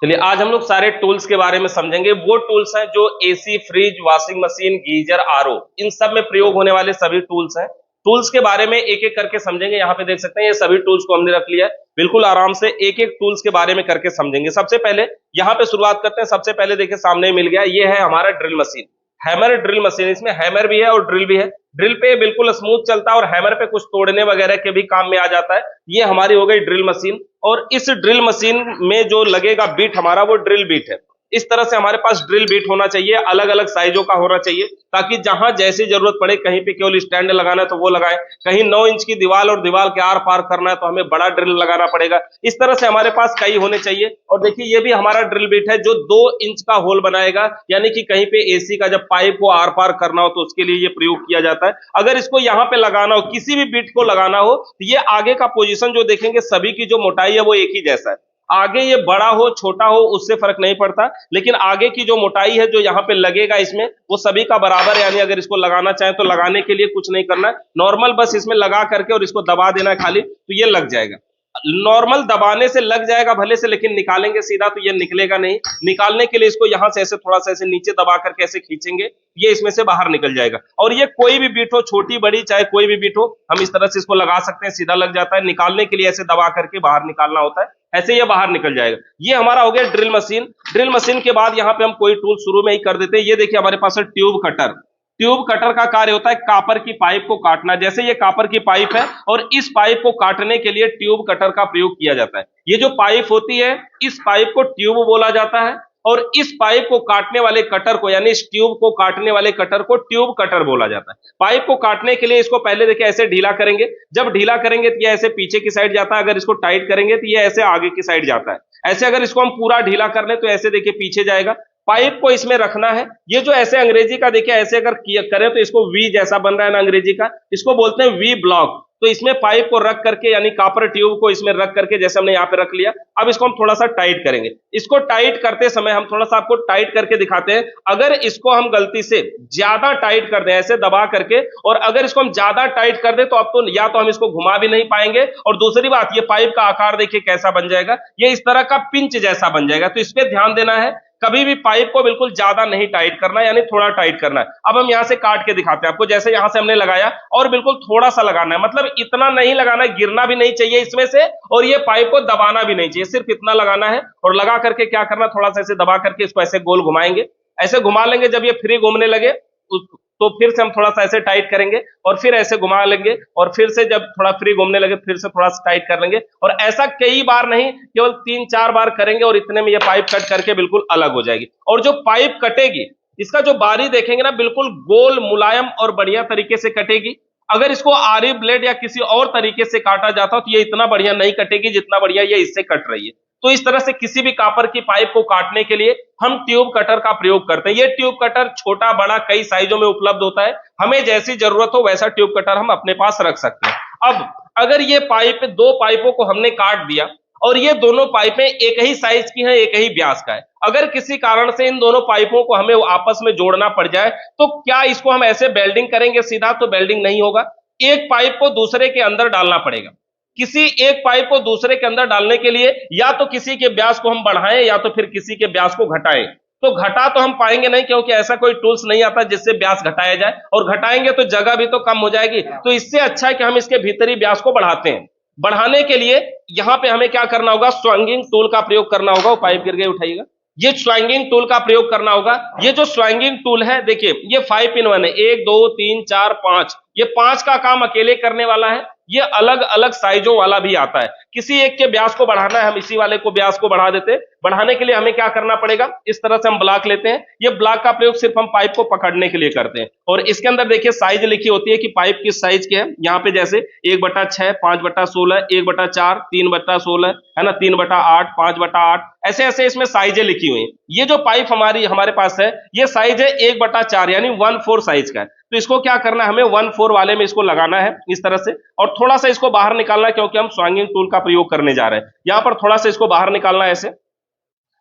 चलिए आज हम लोग सारे टूल्स के बारे में समझेंगे। वो टूल्स हैं जो AC, fridge, washing machine, geyser, RO इन सब में प्रयोग होने वाले सभी टूल्स हैं। टूल्स के बारे में एक एक करके समझेंगे। यहाँ पे देख सकते हैं ये सभी टूल्स को हमने रख लिया है। बिल्कुल आराम से एक एक टूल्स के बारे में करके समझेंगे। सबसे पहले यहाँ पे शुरुआत करते हैं। सबसे पहले देखिए सामने मिल गया, ये है हमारा drill machine, hammer drill machine. इसमें हैमर भी है और ड्रिल भी है। ड्रिल पे बिल्कुल स्मूथ चलता है और हैमर पे कुछ तोड़ने वगैरह के भी काम में आ जाता है। ये हमारी हो गई ड्रिल मशीन। और इस ड्रिल मशीन में जो लगेगा बीट हमारा, वो ड्रिल बीट है। इस तरह से हमारे पास ड्रिल बीट होना चाहिए, अलग अलग साइजों का होना चाहिए, ताकि जहां जैसी जरूरत पड़े, कहीं पे केवल स्टैंड लगाना है तो वो लगाए, कहीं 9 इंच की दीवार और दीवार के आर पार करना है तो हमें बड़ा ड्रिल लगाना पड़ेगा। इस तरह से हमारे पास कई होने चाहिए। और देखिए ये भी हमारा ड्रिल बीट है जो 2 इंच का होल बनाएगा, यानी कि कहीं पे एसी का जब पाइप को आर पार करना हो तो उसके लिए ये प्रयोग किया जाता है। अगर इसको यहाँ पे लगाना हो, किसी भी बीट को लगाना हो, तो ये आगे का पोजीशन जो देखेंगे सभी की जो मोटाई है वो एक ही जैसा है। आगे ये बड़ा हो छोटा हो उससे फर्क नहीं पड़ता, लेकिन आगे की जो मोटाई है जो यहाँ पे लगेगा इसमें, वो सभी का बराबर है। यानी अगर इसको लगाना चाहे तो लगाने के लिए कुछ नहीं करना है, नॉर्मल बस इसमें लगा करके और इसको दबा देना है खाली, तो ये लग जाएगा। नॉर्मल दबाने से लग जाएगा भले से, लेकिन निकालेंगे सीधा तो ये निकलेगा नहीं। निकालने के लिए इसको यहां से ऐसे थोड़ा सा ऐसे नीचे दबा करके ऐसे खींचेंगे, ये इसमें से बाहर निकल जाएगा। और ये कोई भी बीट हो, छोटी बड़ी चाहे कोई भी बीट हो, हम इस तरह से इसको लगा सकते हैं, सीधा लग जाता है। निकालने के लिए ऐसे दबा करके बाहर निकालना होता है, ऐसे ये बाहर निकल जाएगा। ये हमारा हो गया ड्रिल मशीन। ड्रिल मशीन के बाद यहाँ पे हम कोई टूल शुरू में ही कर देते हैं। ये देखिए हमारे पास है ट्यूब कटर। ट्यूब कटर का कार्य होता है कापर की पाइप को काटना। जैसे ये कापर की पाइप है और इस पाइप को काटने के लिए ट्यूब कटर का प्रयोग किया जाता है। ये जो पाइप होती है, इस पाइप को ट्यूब बोला जाता है और इस पाइप को काटने वाले कटर को, यानी इस ट्यूब को काटने वाले कटर को ट्यूब कटर बोला जाता है। पाइप को काटने के लिए इसको पहले देखिए ऐसे ढीला करेंगे। जब ढीला करेंगे तो ये ऐसे पीछे की साइड जाता है, अगर इसको टाइट करेंगे तो ये ऐसे आगे की साइड जाता है। ऐसे अगर इसको हम पूरा ढीला कर लें तो ऐसे देखिए पीछे जाएगा। पाइप को इसमें रखना है। ये जो ऐसे अंग्रेजी का देखिए ऐसे अगर करें तो इसको वी जैसा बन रहा है ना अंग्रेजी का, इसको बोलते हैं वी ब्लॉक। तो इसमें पाइप को रख करके, यानी कापर ट्यूब को इसमें रख करके, जैसे हमने यहाँ पे रख लिया, अब इसको हम थोड़ा सा टाइट करेंगे। इसको टाइट करते समय हम थोड़ा सा आपको टाइट करके दिखाते हैं। अगर इसको हम गलती से ज्यादा टाइट कर दें ऐसे दबा करके, और अगर इसको हम ज्यादा टाइट कर दें तो अब तो या तो हम इसको घुमा भी नहीं पाएंगे, और दूसरी बात ये पाइप का आकार देखिए कैसा बन जाएगा, ये इस तरह का पिंच जैसा बन जाएगा। तो इस पर ध्यान देना है, कभी भी पाइप को बिल्कुल ज्यादा नहीं टाइट करना है, यानी थोड़ा टाइट करना है। अब हम यहां से काट के दिखाते हैं आपको। जैसे यहां से हमने लगाया और बिल्कुल थोड़ा सा लगाना है, मतलब इतना नहीं लगाना है, गिरना भी नहीं चाहिए इसमें से, और ये पाइप को दबाना भी नहीं चाहिए, सिर्फ इतना लगाना है। और लगा करके क्या करना, थोड़ा सा ऐसे दबा करके इसको ऐसे गोल घुमाएंगे, ऐसे घुमा लेंगे। जब ये फ्री घूमने लगे तो फिर से हम थोड़ा सा ऐसे टाइट करेंगे और फिर ऐसे घुमा लेंगे, और फिर से जब थोड़ा फ्री घूमने लगे फिर से थोड़ा सा टाइट कर लेंगे। और ऐसा कई बार नहीं, केवल 3-4 बार करेंगे और इतने में ये पाइप कट करके बिल्कुल अलग हो जाएगी। और जो पाइप कटेगी, इसका जो बारी देखेंगे ना, बिल्कुल गोल, मुलायम और बढ़िया तरीके से कटेगी। अगर इसको आरी ब्लेड या किसी और तरीके से काटा जाता तो ये इतना बढ़िया नहीं कटेगी जितना बढ़िया ये इससे कट रही है। तो इस तरह से किसी भी कापर की पाइप को काटने के लिए हम ट्यूब कटर का प्रयोग करते हैं। ये ट्यूब कटर छोटा बड़ा कई साइजों में उपलब्ध होता है, हमें जैसी जरूरत हो वैसा ट्यूब कटर हम अपने पास रख सकते हैं। अब अगर ये पाइप, 2 पाइपों को हमने काट दिया और ये दोनों पाइपें एक ही साइज की हैं, एक ही व्यास का है, अगर किसी कारण से इन दोनों पाइपों को हमें आपस में जोड़ना पड़ जाए तो क्या इसको हम ऐसे वेल्डिंग करेंगे सीधा? तो वेल्डिंग नहीं होगा। एक पाइप को दूसरे के अंदर डालना पड़ेगा। किसी एक पाइप को दूसरे के अंदर डालने के लिए या तो किसी के व्यास को हम बढ़ाएं या तो फिर किसी के व्यास को घटाएं। तो घटा तो हम पाएंगे नहीं, क्योंकि ऐसा कोई टूल्स नहीं आता जिससे व्यास घटाया जाए, और घटाएंगे तो जगह भी तो कम हो जाएगी। तो इससे अच्छा है कि हम इसके भीतरी व्यास को बढ़ाते हैं। बढ़ाने के लिए यहां पे हमें क्या करना होगा, स्वैंगिंग टूल का प्रयोग करना होगा। वो पाइप गिर गई, उठाइएगा। ये स्वैंगिंग टूल का प्रयोग करना होगा। ये जो स्वैंगिंग टूल है देखिए, ये 5 in 1 है, 1 2 3 4 5। ये 5 का काम अकेले करने वाला है। ये अलग अलग साइजों वाला भी आता है। किसी एक के व्यास को बढ़ाना है, हम इसी वाले को व्यास को बढ़ा देते हैं। बढ़ाने के लिए हमें क्या करना पड़ेगा, इस तरह से हम ब्लॉक लेते हैं। ये ब्लॉक का प्रयोग सिर्फ हम पाइप को पकड़ने के लिए करते हैं। और इसके अंदर देखिए साइज लिखी होती है कि पाइप किस साइज के है। यहाँ पे जैसे 1/6, 5/16, 1/4, 3/16 है ना, 3/8, 5/8, ऐसे ऐसे इसमें साइजें लिखी हुई हैं। ये जो पाइप हमारे पास है, ये साइज है 1/4, यानी 1/4 साइज का है। तो इसको क्या करना है, हमें 1/4 वाले में इसको लगाना है इस तरह से, और थोड़ा सा इसको बाहर निकालना है, क्योंकि हम स्वैंगिंग टूल का प्रयोग करने जा रहे हैं। यहां पर थोड़ा सा इसको बाहर निकालना है ऐसे,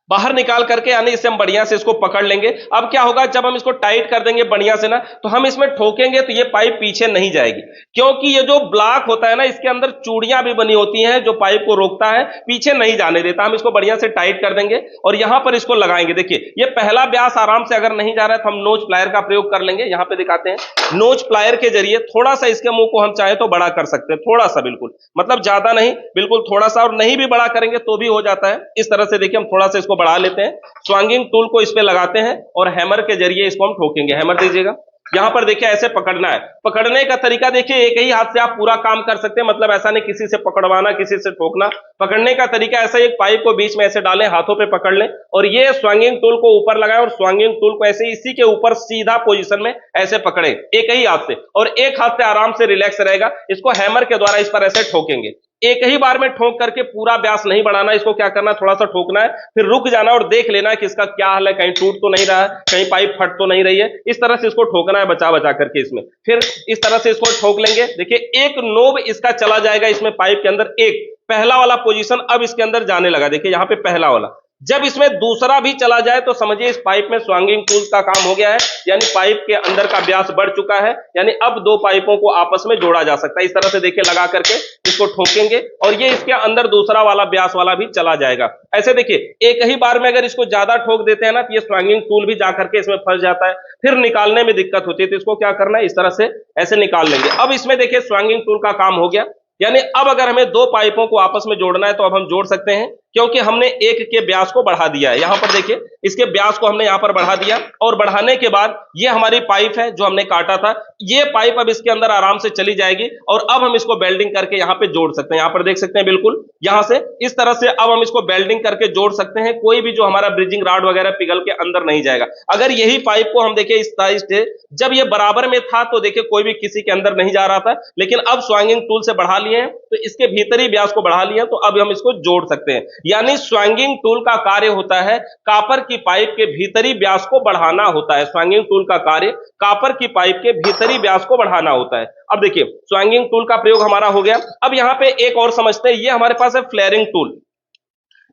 बाहर निकाल करके, यानी इससे हम बढ़िया से इसको पकड़ लेंगे। अब क्या होगा, जब हम इसको टाइट कर देंगे बढ़िया से ना, तो हम इसमें ठोकेंगे तो ये पाइप पीछे नहीं जाएगी, क्योंकि ये जो ब्लॉक होता है ना, इसके अंदर चूड़ियां भी बनी होती हैं जो पाइप को रोकता है, पीछे नहीं जाने देता। हम इसको बढ़िया से टाइट कर देंगे और यहां पर इसको लगाएंगे। देखिए ये पहला व्यास आराम से अगर नहीं जा रहा है तो हम नोच प्लायर का प्रयोग कर लेंगे। यहां पे दिखाते हैं, नोच प्लायर के जरिए थोड़ा सा इसके मुंह को हम चाहे तो बड़ा कर सकते हैं, थोड़ा सा, बिल्कुल मतलब ज्यादा नहीं, बिल्कुल थोड़ा सा, और नहीं भी बड़ा करेंगे तो भी हो जाता है। इस तरह से देखिए हम थोड़ा सा इसको बढ़ा लेते हैं, स्वांगिंग टूल को इस पे लगाते हैं और हैमर के जरिए इसको हम ठोकेंगे। हैमर दीजिएगा। यहां पर देखिए ऐसे पकड़ना है। पकड़ने का तरीका देखिए, एक ही हाथ से आप पूरा काम कर सकते हैं, मतलब ऐसा नहीं किसी से पकड़वाना, किसी से ठोकना। पकड़ने का तरीका ऐसा, एक पाइप को बीच में ऐसे डालें, हाथों पे पकड़ लें और ये स्वांगिंग टूल को ऊपर लगाएं और स्वांगिंग टूल को ऐसे इसी के ऊपर सीधा पोजीशन में ऐसे पकड़े एक ही हाथ से, और एक हाथ से आराम से रिलैक्स रहेगा। इसको हैमर के द्वारा इस पर ऐसे ठोकेंगे। एक ही बार में ठोक करके पूरा व्यास नहीं बढ़ाना, इसको क्या करना है, थोड़ा सा ठोकना है, फिर रुक जाना और देख लेना है कि इसका क्या हाल है, कहीं टूट तो नहीं रहा है, कहीं पाइप फट तो नहीं रही है। इस तरह से इसको ठोकना है बचा बचा करके इसमें, फिर इस तरह से इसको ठोक लेंगे। देखिए एक नोब इसका चला जाएगा इसमें पाइप के अंदर, एक पहला वाला पोजीशन अब इसके अंदर जाने लगा। देखिए यहां पे पहला वाला, जब इसमें दूसरा भी चला जाए तो समझिए इस पाइप में स्वांगिंग टूल का काम हो गया है, यानी पाइप के अंदर का व्यास बढ़ चुका है, यानी अब दो पाइपों को आपस में जोड़ा जा सकता है। इस तरह से देखिए लगा करके इसको ठोकेंगे और ये इसके अंदर दूसरा वाला व्यास वाला भी चला जाएगा। ऐसे देखिए एक ही बार में अगर इसको ज्यादा ठोक देते हैं ना, तो ये स्वांगिंग टूल भी जाकर के इसमें फंस जाता है, फिर निकालने में दिक्कत होती है। तो इसको क्या करना है, इस तरह से ऐसे निकाल लेंगे। अब इसमें देखिए स्वांगिंग टूल का काम हो गया, यानी अब अगर हमें दो पाइपों को आपस में जोड़ना है तो अब हम जोड़ सकते हैं, क्योंकि हमने एक के व्यास को बढ़ा दिया है। यहां पर देखिए इसके व्यास को हमने यहां पर बढ़ा दिया, और बढ़ाने के बाद ये हमारी पाइप है जो हमने काटा था, ये पाइप अब इसके अंदर आराम से चली जाएगी और अब हम इसको बेल्डिंग करके यहां पे जोड़ सकते हैं। यहां पर देख सकते हैं बिल्कुल यहां से इस तरह से अब हम इसको बेल्डिंग करके जोड़ सकते हैं। कोई भी जो हमारा ब्रिजिंग रॉड वगैरह पिघल के अंदर नहीं जाएगा। अगर यही पाइप को हम देखिए इस साइज से, जब ये बराबर में था तो देखिए कोई भी किसी के अंदर नहीं जा रहा था, लेकिन अब स्वांगिंग टूल से बढ़ा लिए हैं तो इसके भीतरी व्यास को बढ़ा लिया, तो अब हम इसको जोड़ सकते हैं। यानी स्वांगिंग टूल का कार्य होता है कॉपर की पाइप के भीतरी व्यास को बढ़ाना होता है। स्वांगिंग टूल का कार्य कॉपर की पाइप के भीतरी व्यास को बढ़ाना होता है। अब देखिए स्वांगिंग टूल का प्रयोग हमारा हो गया। अब यहां पे एक और समझते हैं, ये हमारे पास है फ्लेयरिंग टूल,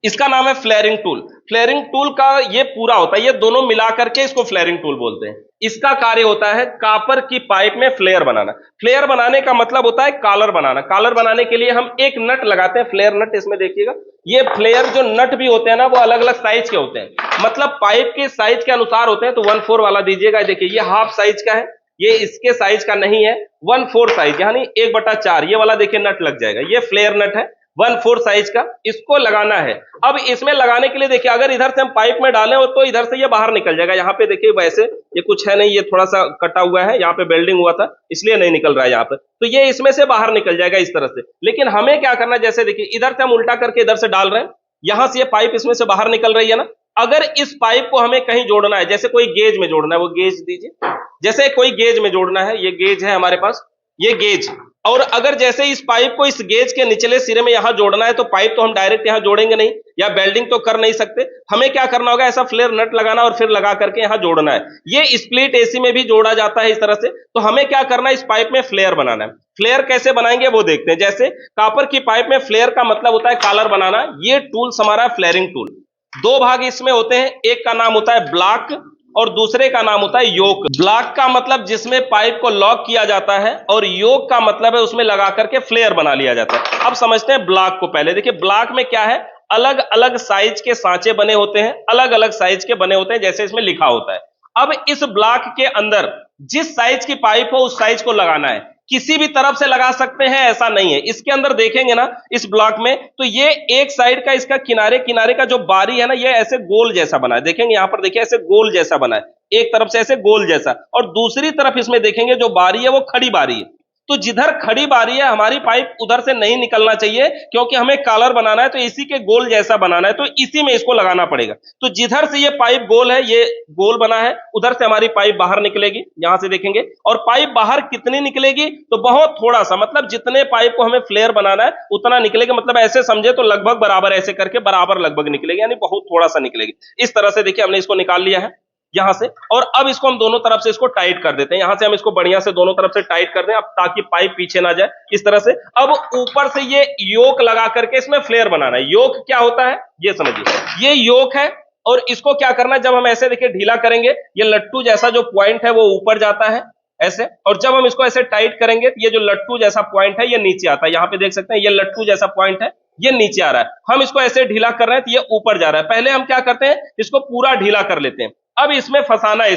इसका नाम है फ्लेयरिंग टूल। फ्लेयरिंग टूल का ये पूरा होता है, ये दोनों मिला करके इसको फ्लेयरिंग टूल बोलते हैं। इसका कार्य होता है कॉपर की पाइप में फ्लेयर बनाना। फ्लेयर बनाने का मतलब होता है कॉलर बनाना। कॉलर बनाने के लिए हम एक नट लगाते हैं, फ्लेयर नट। इसमें देखिएगा ये फ्लेयर जो नट भी होते हैं ना, वो अलग अलग साइज के होते हैं, मतलब पाइप के साइज के अनुसार होते हैं। तो 1/4 वाला दीजिएगा। देखिए ये हाफ साइज का है, ये इसके साइज का नहीं है, 1/4 साइज यानी 1/4 ये वाला देखिए नट लग जाएगा। ये फ्लेयर नट है 1/4 साइज का, इसको लगाना है। अब इसमें लगाने के लिए देखिए अगर इधर से हम पाइप में डालें हो तो इधर से ये बाहर निकल जाएगा। यहाँ पे देखिए वैसे ये कुछ है नहीं, ये थोड़ा सा कटा हुआ है, यहाँ पे बेल्डिंग हुआ था इसलिए नहीं निकल रहा है यहाँ पे, तो ये इसमें से बाहर निकल जाएगा इस तरह से। लेकिन हमें क्या करना है, जैसे देखिए इधर से हम उल्टा करके इधर से डाल रहे हैं, यहां से ये पाइप इसमें से बाहर निकल रही है ना। अगर इस पाइप को हमें कहीं जोड़ना है, जैसे कोई गेज में जोड़ना है, वो गेज दीजिए, जैसे कोई गेज में जोड़ना है, ये गेज है हमारे पास, ये गेज, और अगर जैसे इस पाइप को इस गेज के निचले सिरे में यहां जोड़ना है, तो पाइप तो हम डायरेक्ट यहां जोड़ेंगे नहीं या बेल्डिंग तो कर नहीं सकते। हमें क्या करना होगा, ऐसा फ्लेयर नट लगाना और फिर लगा करके यहां जोड़ना है। ये स्प्लिट एसी में भी जोड़ा जाता है इस तरह से। तो हमें क्या करना है, इस पाइप में फ्लेयर बनाना है। फ्लेयर कैसे बनाएंगे वो देखते हैं। जैसे कॉपर की पाइप में फ्लेयर का मतलब होता है कॉलर बनाना। ये टूल्स हमारा फ्लेयरिंग टूल, दो भाग इसमें होते हैं, एक का नाम होता है ब्लॉक और दूसरे का नाम होता है योक। ब्लॉक का मतलब जिसमें पाइप को लॉक किया जाता है, और योक का मतलब है उसमें लगा करके फ्लेयर बना लिया जाता है। अब समझते हैं ब्लॉक को। पहले देखिए ब्लॉक में क्या है, अलग अलग साइज के सांचे बने होते हैं, अलग अलग साइज के बने होते हैं, जैसे इसमें लिखा होता है। अब इस ब्लॉक के अंदर जिस साइज की पाइप हो उस साइज को लगाना है। किसी भी तरफ से लगा सकते हैं ऐसा नहीं है। इसके अंदर देखेंगे ना इस ब्लॉक में, तो ये एक साइड का इसका किनारे किनारे का जो बारी है ना, ये ऐसे गोल जैसा बना है। देखेंगे यहां पर देखिए ऐसे गोल जैसा बना है, एक तरफ से ऐसे गोल जैसा, और दूसरी तरफ इसमें देखेंगे जो बारी है वो खड़ी बारी है। तो जिधर खड़ी बारी है हमारी पाइप उधर से नहीं निकलना चाहिए, क्योंकि हमें कॉलर बनाना है, तो इसी के गोल जैसा बनाना है, तो इसी में इसको लगाना पड़ेगा। तो जिधर से ये पाइप गोल है, ये गोल बना है, उधर से हमारी पाइप बाहर निकलेगी, यहां से देखेंगे। और पाइप बाहर कितनी निकलेगी, तो बहुत थोड़ा सा, मतलब जितने पाइप को हमें फ्लेयर बनाना है उतना निकलेगा। मतलब ऐसे समझे तो लगभग बराबर, ऐसे करके बराबर लगभग निकलेगी, यानी बहुत थोड़ा सा निकलेगी। इस तरह से देखिए हमने इसको निकाल लिया है यहां से, और अब इसको हम दोनों तरफ से इसको टाइट कर देते हैं। यहां से हम इसको बढ़िया से दोनों तरफ से टाइट कर दें, अब ताकि पाइप पीछे ना जाए इस तरह से। अब ऊपर से ये योक लगा करके इसमें फ्लेयर बनाना है। योक क्या होता है ये समझिए, ये योक है और इसको क्या करना है, जब हम ऐसे देखिए ढीला करेंगे, ये लट्टू जैसा जो पॉइंट है वो ऊपर जाता है ऐसे, और जब हम इसको ऐसे टाइट करेंगे तो ये जो लट्टू जैसा पॉइंट है ये नीचे आता है। यहाँ पे देख सकते हैं ये लट्टू जैसा पॉइंट है, ये नीचे आ रहा है। हम इसको ऐसे ढीला कर रहे हैं तो ये ऊपर जा रहा है। पहले हम क्या करते हैं, इसको पूरा ढीला कर लेते हैं। अब इसमें फंसाना है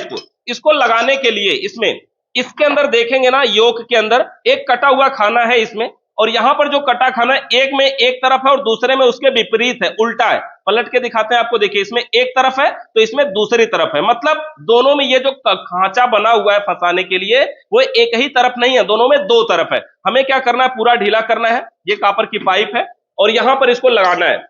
इसको लगाने के लिए इसमें, इसके अंदर देखेंगे ना, योक के अंदर एक कटा हुआ खाना है इसमें, और यहां पर जो कटा खाना है एक में एक तरफ है और दूसरे में उसके विपरीत है, उल्टा है। पलट के दिखाते हैं आपको, देखिए इसमें एक तरफ है तो इसमें दूसरी तरफ है, मतलब दोनों में ये जो खांचा बना हुआ है फंसाने के लिए वो एक ही तरफ नहीं है, दोनों में दो तरफ है। हमें क्या करना है, पूरा ढीला करना है। ये कॉपर की पाइप है और यहां पर इसको लगाना है।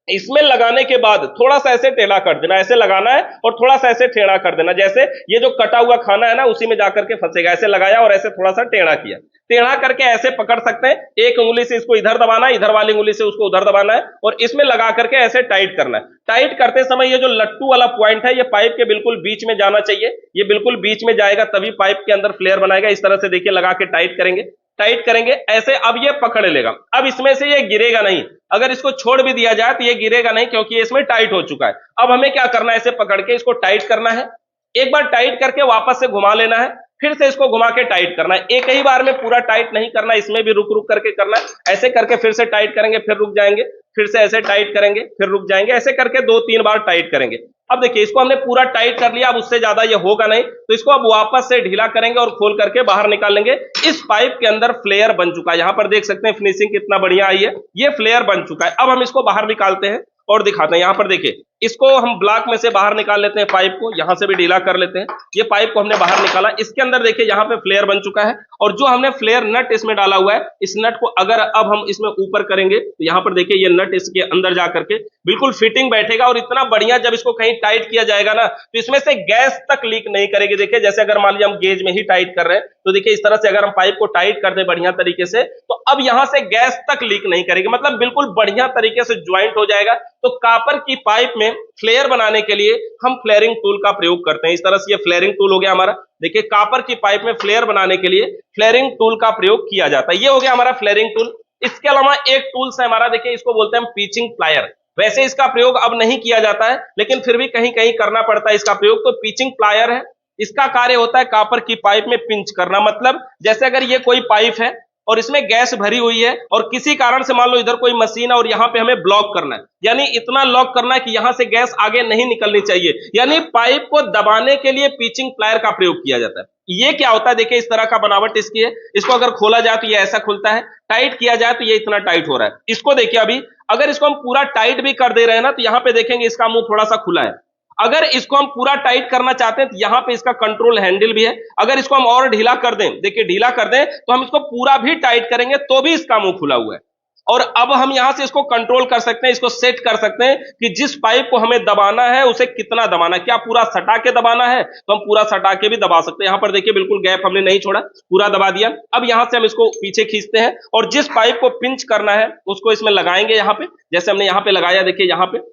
इसमें लगाने के बाद थोड़ा सा ऐसे टेढ़ा कर देना, ऐसे लगाना है और थोड़ा सा ऐसे टेढ़ा कर देना, जैसे ये जो कटा हुआ खाना है ना उसी में जाकर के फंसेगा। ऐसे लगाया और ऐसे थोड़ा सा टेढ़ा किया, टेढ़ा करके ऐसे पकड़ सकते हैं। एक उंगली से इसको इधर दबाना है, इधर वाली उंगली से उसको उधर दबाना है और इसमें लगा करके ऐसे टाइट करना है। टाइट करते समय ये जो लट्टू वाला पॉइंट है ये पाइप के बिल्कुल बीच में जाना चाहिए, ये बिल्कुल बीच में जाएगा तभी पाइप के अंदर फ्लेयर बनाएगा। इस तरह से देखिए लगा के टाइट करेंगे, टाइट करेंगे ऐसे। अब ये पकड़ लेगा, अब इसमें से ये गिरेगा नहीं। अगर इसको छोड़ भी दिया जाए तो ये गिरेगा नहीं क्योंकि ये इसमें टाइट हो चुका है। अब हमें क्या करना है, ऐसे पकड़ के इसको टाइट करना है। एक बार टाइट करके वापस से घुमा लेना है, फिर से इसको घुमा के टाइट करना है। एक ही बार में पूरा टाइट नहीं करना, इसमें भी रुक रुक करके करना है। ऐसे करके फिर से टाइट करेंगे, फिर रुक जाएंगे, फिर से ऐसे टाइट करेंगे, फिर रुक जाएंगे। ऐसे करके 2-3 बार टाइट करेंगे। अब देखिए इसको हमने पूरा टाइट कर लिया, अब उससे ज्यादा ये होगा नहीं, तो इसको अब वापस से ढीला करेंगे और खोल करके बाहर निकाल लेंगे। इस पाइप के अंदर फ्लेयर बन चुका है, यहां पर देख सकते हैं फिनिशिंग कितना बढ़िया आई है, ये फ्लेयर बन चुका है। अब हम इसको बाहर निकालते हैं और दिखाते हैं। यहां पर देखिए इसको हम ब्लॉक में से बाहर निकाल लेते हैं, पाइप को यहां से भी ढीला कर लेते हैं। ये पाइप को हमने बाहर निकाला, इसके अंदर देखिए यहां पे फ्लेयर बन चुका है और जो हमने फ्लेयर नट इसमें डाला हुआ है, इस नट को अगर अब हम इसमें ऊपर करेंगे तो यहां पर देखिए ये नट इसके अंदर जा करके बिल्कुल फिटिंग बैठेगा और इतना बढ़िया, जब इसको कहीं टाइट किया जाएगा ना तो इसमें से गैस तक लीक नहीं करेगी। देखिए जैसे अगर मान लीजिए हम गेज में ही टाइट कर रहे हैं तो देखिए इस तरह से अगर हम पाइप को टाइट कर दें बढ़िया तरीके से तो अब यहां से गैस तक लीक नहीं करेगी, मतलब बिल्कुल बढ़िया तरीके से ज्वाइंट हो जाएगा। तो कॉपर की पाइप में फ्लेयर बनाने के लिए हम फ्लेयरिंग टूल का प्रयोग करते हैं। इस तरह से ये फ्लेयरिंग टूल हो गया हमारा। देखिए कॉपर की पाइप में फ्लेयर बनाने के लिए फ्लेयरिंग टूल का प्रयोग किया जाता है। ये हो गया हमारा फ्लेयरिंग टूल। इसके अलावा एक टूल्स है हमारा, देखिए इसको बोलते हैं पिचिंग प्लायर। वैसे इसका प्रयोग अब नहीं किया जाता है लेकिन फिर भी कहीं कहीं करना पड़ता है इसका प्रयोग। तो पिचिंग प्लायर है, इसका कार्य होता है कॉपर की पाइप में पिंच करना। मतलब जैसे अगर ये कोई पाइप है और इसमें गैस भरी हुई है और किसी कारण से मान लो इधर कोई मशीन है और यहां पे हमें ब्लॉक करना है, यानी इतना लॉक करना है कि यहां से गैस आगे नहीं निकलनी चाहिए, यानी पाइप को दबाने के लिए पिचिंग प्लायर का प्रयोग किया जाता है। ये क्या होता है, देखिए इस तरह का बनावट इसकी है। इसको अगर खोला जाए तो ये ऐसा खुलता है, टाइट किया जाए तो ये इतना टाइट हो रहा है। इसको देखिए अभी अगर इसको हम पूरा टाइट भी कर दे रहे हैं ना तो यहां पे देखेंगे इसका मुंह थोड़ा सा खुला है। अगर इसको हम पूरा टाइट करना चाहते हैं तो यहां पे इसका कंट्रोल हैंडल भी है। अगर इसको हम और ढीला कर दें, देखिए ढीला कर दें तो हम इसको पूरा भी टाइट करेंगे तो भी इसका मुंह खुला हुआ है। और अब हम यहां से इसको कंट्रोल कर सकते हैं, इसको सेट कर सकते हैं कि जिस पाइप को हमें दबाना है उसे कितना दबाना है। क्या पूरा सटा के दबाना है तो हम पूरा सटा के भी दबा सकते हैं। यहां पर देखिए बिल्कुल गैप हमने नहीं छोड़ा, पूरा दबा दिया। अब यहां से हम इसको पीछे खींचते हैं और जिस पाइप को पिंच करना है उसको इसमें लगाएंगे। यहां पे जैसे हमने यहां पे लगाया, देखिए यहां पे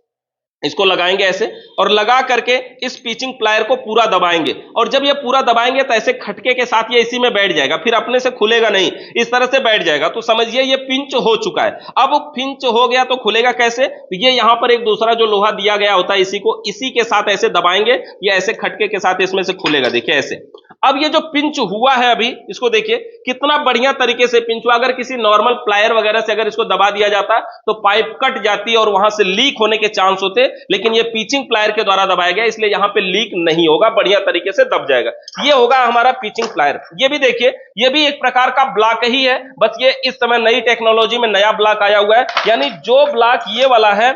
इसको लगाएंगे ऐसे और लगा करके इस पिचिंग प्लायर को पूरा दबाएंगे। और जब ये पूरा दबाएंगे तो ऐसे खटके के साथ ये इसी में बैठ जाएगा, फिर अपने से खुलेगा नहीं, इस तरह से बैठ जाएगा। तो समझिए ये पिंच हो चुका है। अब पिंच हो गया तो खुलेगा कैसे, तो ये यहां पर एक दूसरा जो लोहा दिया गया होता है इसी के साथ ऐसे दबाएंगे, ये ऐसे खटके के साथ इसमें से खुलेगा। देखिए ऐसे। अब ये जो पिंच हुआ है अभी इसको देखिए कितना बढ़िया तरीके से पिंच हुआ। अगर किसी नॉर्मल प्लायर वगैरह से अगर इसको दबा दिया जाता तो पाइप कट जाती और वहां से लीक होने के चांस होते, लेकिन ये पिचिंग प्लायर के द्वारा दबाया गया इसलिए यहां पे लीक नहीं होगा, बढ़िया तरीके से दब जाएगा। ये होगा हमारा पिचिंग प्लायर। ये भी देखिए ये भी एक प्रकार का ब्लॉक ही है, बस ये इस समय नई टेक्नोलॉजी में नया ब्लॉक आया हुआ है। यानी जो ब्लॉक ये वाला है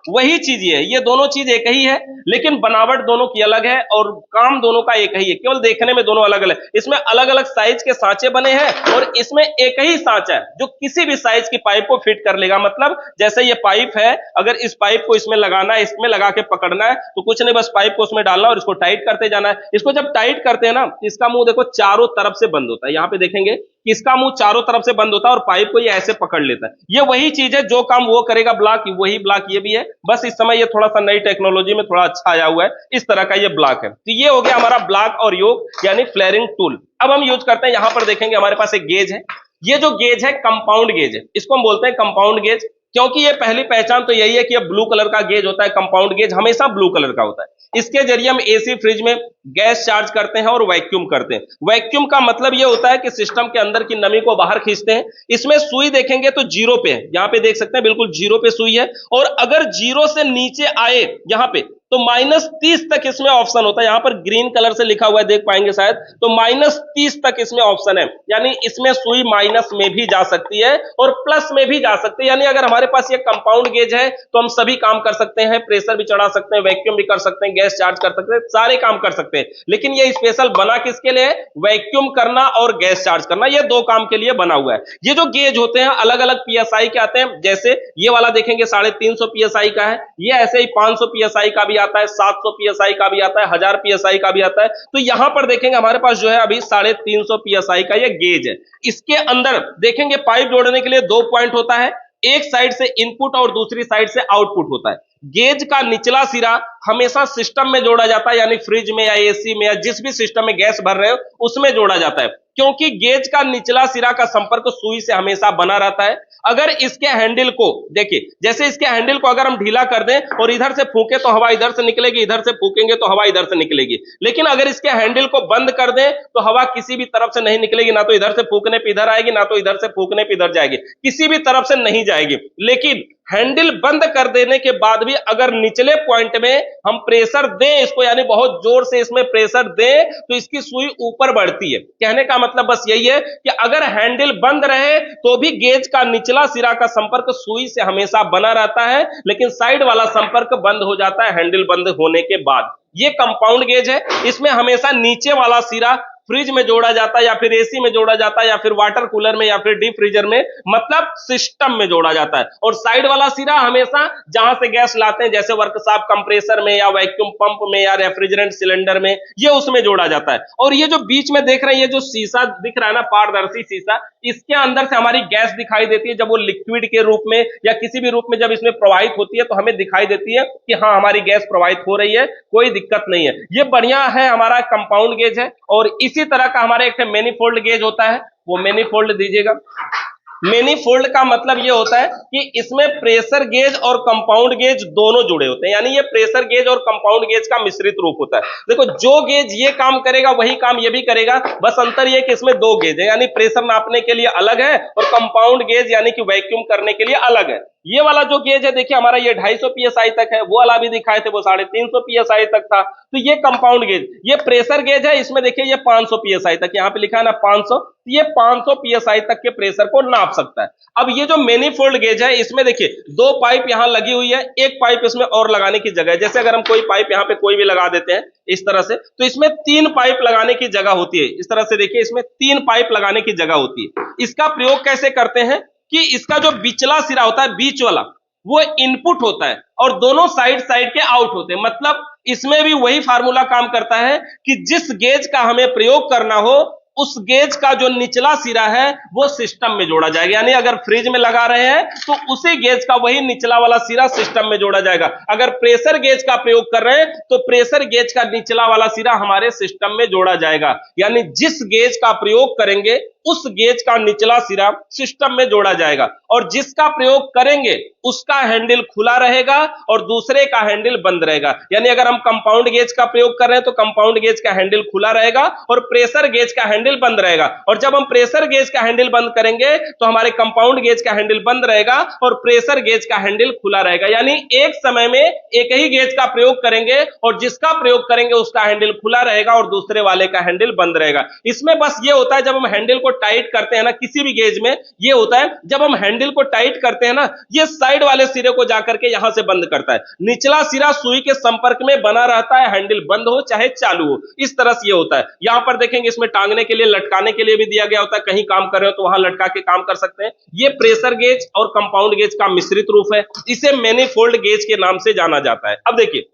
वही चीज ये है, ये दोनों चीज एक ही है लेकिन बनावट दोनों की अलग है और काम दोनों का एक ही है, केवल देखने में दोनों अलग अलग। इसमें अलग अलग साइज के सांचे बने हैं और इसमें एक ही सांचा है जो किसी भी साइज की पाइप को फिट कर लेगा। मतलब जैसे ये पाइप है, अगर इस पाइप को इसमें लगाना है, इसमें लगा के पकड़ना है तो कुछ नहीं, बस पाइप को उसमें डालना और इसको टाइट करते जाना है। इसको जब टाइट करते हैं ना, इसका मुंह देखो चारों तरफ से बंद होता है। यहां पे देखेंगे कि इसका मुंह चारों तरफ से बंद होता है और पाइप को ये ऐसे पकड़ लेता है। ये वही चीज है, जो काम वो करेगा ब्लॉक, वही ब्लॉक ये भी है, बस इस समय ये थोड़ा सा नई टेक्नोलॉजी में थोड़ा अच्छा आया हुआ है, इस तरह का ये ब्लॉक है। तो ये हो गया हमारा ब्लॉक और योक यानी फ्लेयरिंग टूल। अब हम यूज करते हैं, यहां पर देखेंगे हमारे पास एक गेज है। ये जो गेज है कंपाउंड गेज है, इसको हम बोलते हैं कंपाउंड गेज। क्योंकि ये पहली पहचान तो यही है कि ये ब्लू कलर का गेज होता है, कंपाउंड गेज हमेशा ब्लू कलर का होता है। इसके जरिए हम एसी फ्रिज में गैस चार्ज करते हैं और वैक्यूम करते हैं। वैक्यूम का मतलब ये होता है कि सिस्टम के अंदर की नमी को बाहर खींचते हैं। इसमें सुई देखेंगे तो जीरो पे है, यहां पे देख सकते हैं बिल्कुल जीरो पे सुई है, और अगर जीरो से नीचे आए यहां पे तो -30 तक इसमें ऑप्शन होता है। यहां पर ग्रीन कलर से लिखा हुआ है, देख पाएंगे शायद, तो -30 तक इसमें ऑप्शन है, यानी इसमें सुई माइनस में भी जा सकती है और प्लस में भी जा सकती है। यानी अगर हमारे पास ये कंपाउंड गेज है तो हम सभी काम कर सकते हैं, प्रेशर भी चढ़ा सकते हैं, वैक्यूम भी कर सकते हैं, गैस चार्ज कर सकते हैं, सारे काम कर सकते हैं। लेकिन ये स्पेशल बना किसके लिए? वैक्यूम करना और गैस चार्ज करना, ये दो काम के लिए बना हुआ है। ये जो गेज होते हैं अलग अलग पीएसआई के आते हैं, जैसे ये वाला देखेंगे 350 पीएसआई का है, ये ऐसे ही 500 पीएसआई का भी आता है, 700 पीएसआई का भी आता है, 1000 पीएसआई का भी आता है। तो यहां पर देखेंगे हमारे पास जो है अभी 350 पीएसआई का ये गेज है। इसके अंदर देखेंगे पाइप जोड़ने के लिए 2 पॉइंट होता है, एक साइड से इनपुट और दूसरी साइड से आउटपुट होता है। गेज का निचला सिरा हमेशा सिस्टम में जोड़ा जाता है, यानी फ्रिज में या एसी में या जिस भी सिस्टम में गैस भर रहे हो उसमें जोड़ा जाता है, क्योंकि गेज का निचला सिरा का संपर्क सुई से हमेशा बना रहता है। अगर इसके हैंडल को देखिए, जैसे इसके हैंडल को अगर हम ढीला कर दें और इधर से फूंके तो हवा इधर से निकलेगी, इधर से फूकेंगे तो हवा इधर से निकलेगी। लेकिन अगर इसके हैंडल को बंद कर दें तो हवा किसी भी तरफ से नहीं निकलेगी, ना तो इधर से फूकने पे इधर आएगी, ना तो इधर से फूकने पे इधर जाएगी, किसी भी तरफ से नहीं जाएगी। लेकिन हैंडल बंद कर देने के बाद भी अगर निचले पॉइंट में हम प्रेशर दें इसको, यानी बहुत जोर से इसमें प्रेशर दें, तो इसकी सुई ऊपर बढ़ती है। कहने का मतलब बस यही है कि अगर हैंडल बंद रहे तो भी गेज का निचला सिरा का संपर्क सुई से हमेशा बना रहता है, लेकिन साइड वाला संपर्क बंद हो जाता है हैंडल बंद होने के बाद। ये कंपाउंड गेज है, इसमें हमेशा नीचे वाला सिरा फ्रिज में जोड़ा जाता है या फिर एसी में जोड़ा जाता है या फिर वाटर कूलर में या फिर डीप फ्रीजर में, मतलब सिस्टम में जोड़ा जाता है। और साइड वाला सिरा हमेशा जहां से गैस लाते हैं, जैसे वर्कशॉप कंप्रेसर में या वैक्यूम पंप में या रेफ्रिजरेंट सिलेंडर में, ये उसमें जोड़ा जाता है। और ये जो बीच में देख रहे हैं, ये जो शीशा दिख रहा है ना, पारदर्शी शीशा, इसके अंदर से हमारी गैस दिखाई देती है। जब वो लिक्विड के रूप में या किसी भी रूप में जब इसमें प्रवाहित होती है तो हमें दिखाई देती है कि हाँ हमारी गैस प्रवाहित हो रही है, कोई दिक्कत नहीं है। ये बढ़िया है, हमारा कंपाउंड गेज है। और इसी तरह का हमारे एक मैनीफोल्ड गेज होता है, वो मैनीफोल्ड दीजिएगा। मैनीफोल्ड का मतलब ये होता है कि इसमें प्रेशर गेज और कंपाउंड गेज दोनों जुड़े होते हैं, यानी ये प्रेशर गेज और कंपाउंड गेज का मिश्रित रूप होता है। देखो, जो गेज ये काम करेगा वही काम ये भी करेगा, बस अंतर ये कि इसमें 2 गेज है, यानी प्रेशर नापने के लिए अलग है और कंपाउंड गेज यानी कि वैक्यूम करने के लिए अलग है। ये वाला जो गेज है देखिए हमारा, ये 250 पीएसआई तक है, वो वाला भी दिखाए थे वो 350 पीएसआई तक था। तो ये कंपाउंड गेज, ये प्रेशर गेज है, इसमें देखिए ये 500 पीएसआई तक, यहाँ पे लिखा है ना 500, ये 500 पीएसआई तक के प्रेशर को नाप सकता है। अब ये जो मैनीफोल्ड गेज है, इसमें देखिए 2 पाइप यहां लगी हुई है, एक पाइप इसमें और लगाने की जगह है। जैसे अगर हम कोई पाइप यहां पे कोई भी लगा देते हैं इस तरह से, तो इसमें 3 पाइप लगाने की जगह होती है। इस तरह से देखिए, इसमें 3 पाइप लगाने की जगह होती है। इसका प्रयोग कैसे करते हैं कि इसका जो बिचला सिरा होता है, बीच वाला, वो इनपुट होता है और दोनों साइड साइड के आउट होते हैं। मतलब इसमें भी वही फार्मूला काम करता है कि जिस गेज का हमें प्रयोग करना हो उस गेज का जो निचला सिरा है वो सिस्टम में जोड़ा जाएगा। यानी अगर फ्रिज में लगा रहे हैं तो उसी गेज का वही निचला वाला सिरा सिस्टम में जोड़ा जाएगा। अगर प्रेशर गेज का प्रयोग कर रहे हैं तो प्रेशर गेज का निचला वाला सिरा हमारे सिस्टम में जोड़ा जाएगा। यानी जिस गेज का प्रयोग करेंगे उस गेज का निचला सिरा सिस्टम में जोड़ा जाएगा, और जिसका प्रयोग करेंगे उसका हैंडल खुला रहेगा और दूसरे का हैंडल बंद रहेगा। यानी अगर हम कंपाउंड गेज का प्रयोग कर रहे हैं तो कंपाउंड गेज का हैंडल खुला रहेगा और प्रेशर गेज का हैंडल बंद रहेगा, और जब हम प्रेशर गेज का हैंडल बंद करेंगे तो हमारे कंपाउंड गेज का हैंडल बंद रहेगा और प्रेशर गेज का हैंडल खुला रहेगा। यानी एक समय में एक ही गेज का प्रयोग करेंगे और जिसका प्रयोग करेंगे उसका हैंडल खुला रहेगा और दूसरे वाले का हैंडल बंद रहेगा। इसमें बस ये होता है जब हम हैंडल को टाइट करते हैं ना, किसी भी गेज में ये होता है, जब हम हैंडल को टाइट करते हैं ना, ये साइड वाले सिरे को जाकर के यहां से बंद करता है, निचला सिरा सुई के संपर्क में बना रहता है, हैंडल बंद हो चाहे चालू हो। इस तरह से ये होता है। यहां पर देखेंगे इसमें टांगने के लिए, लटकाने के लिए भी दिया गया होता है, कहीं काम कर रहे हो तो वहां लटका के काम कर सकते हैं। ये प्रेशर गेज और कंपाउंड गेज का मिश्रित रूप है, इसे मैनीफोल्ड गेज के नाम से जाना जाता है। अब देखिए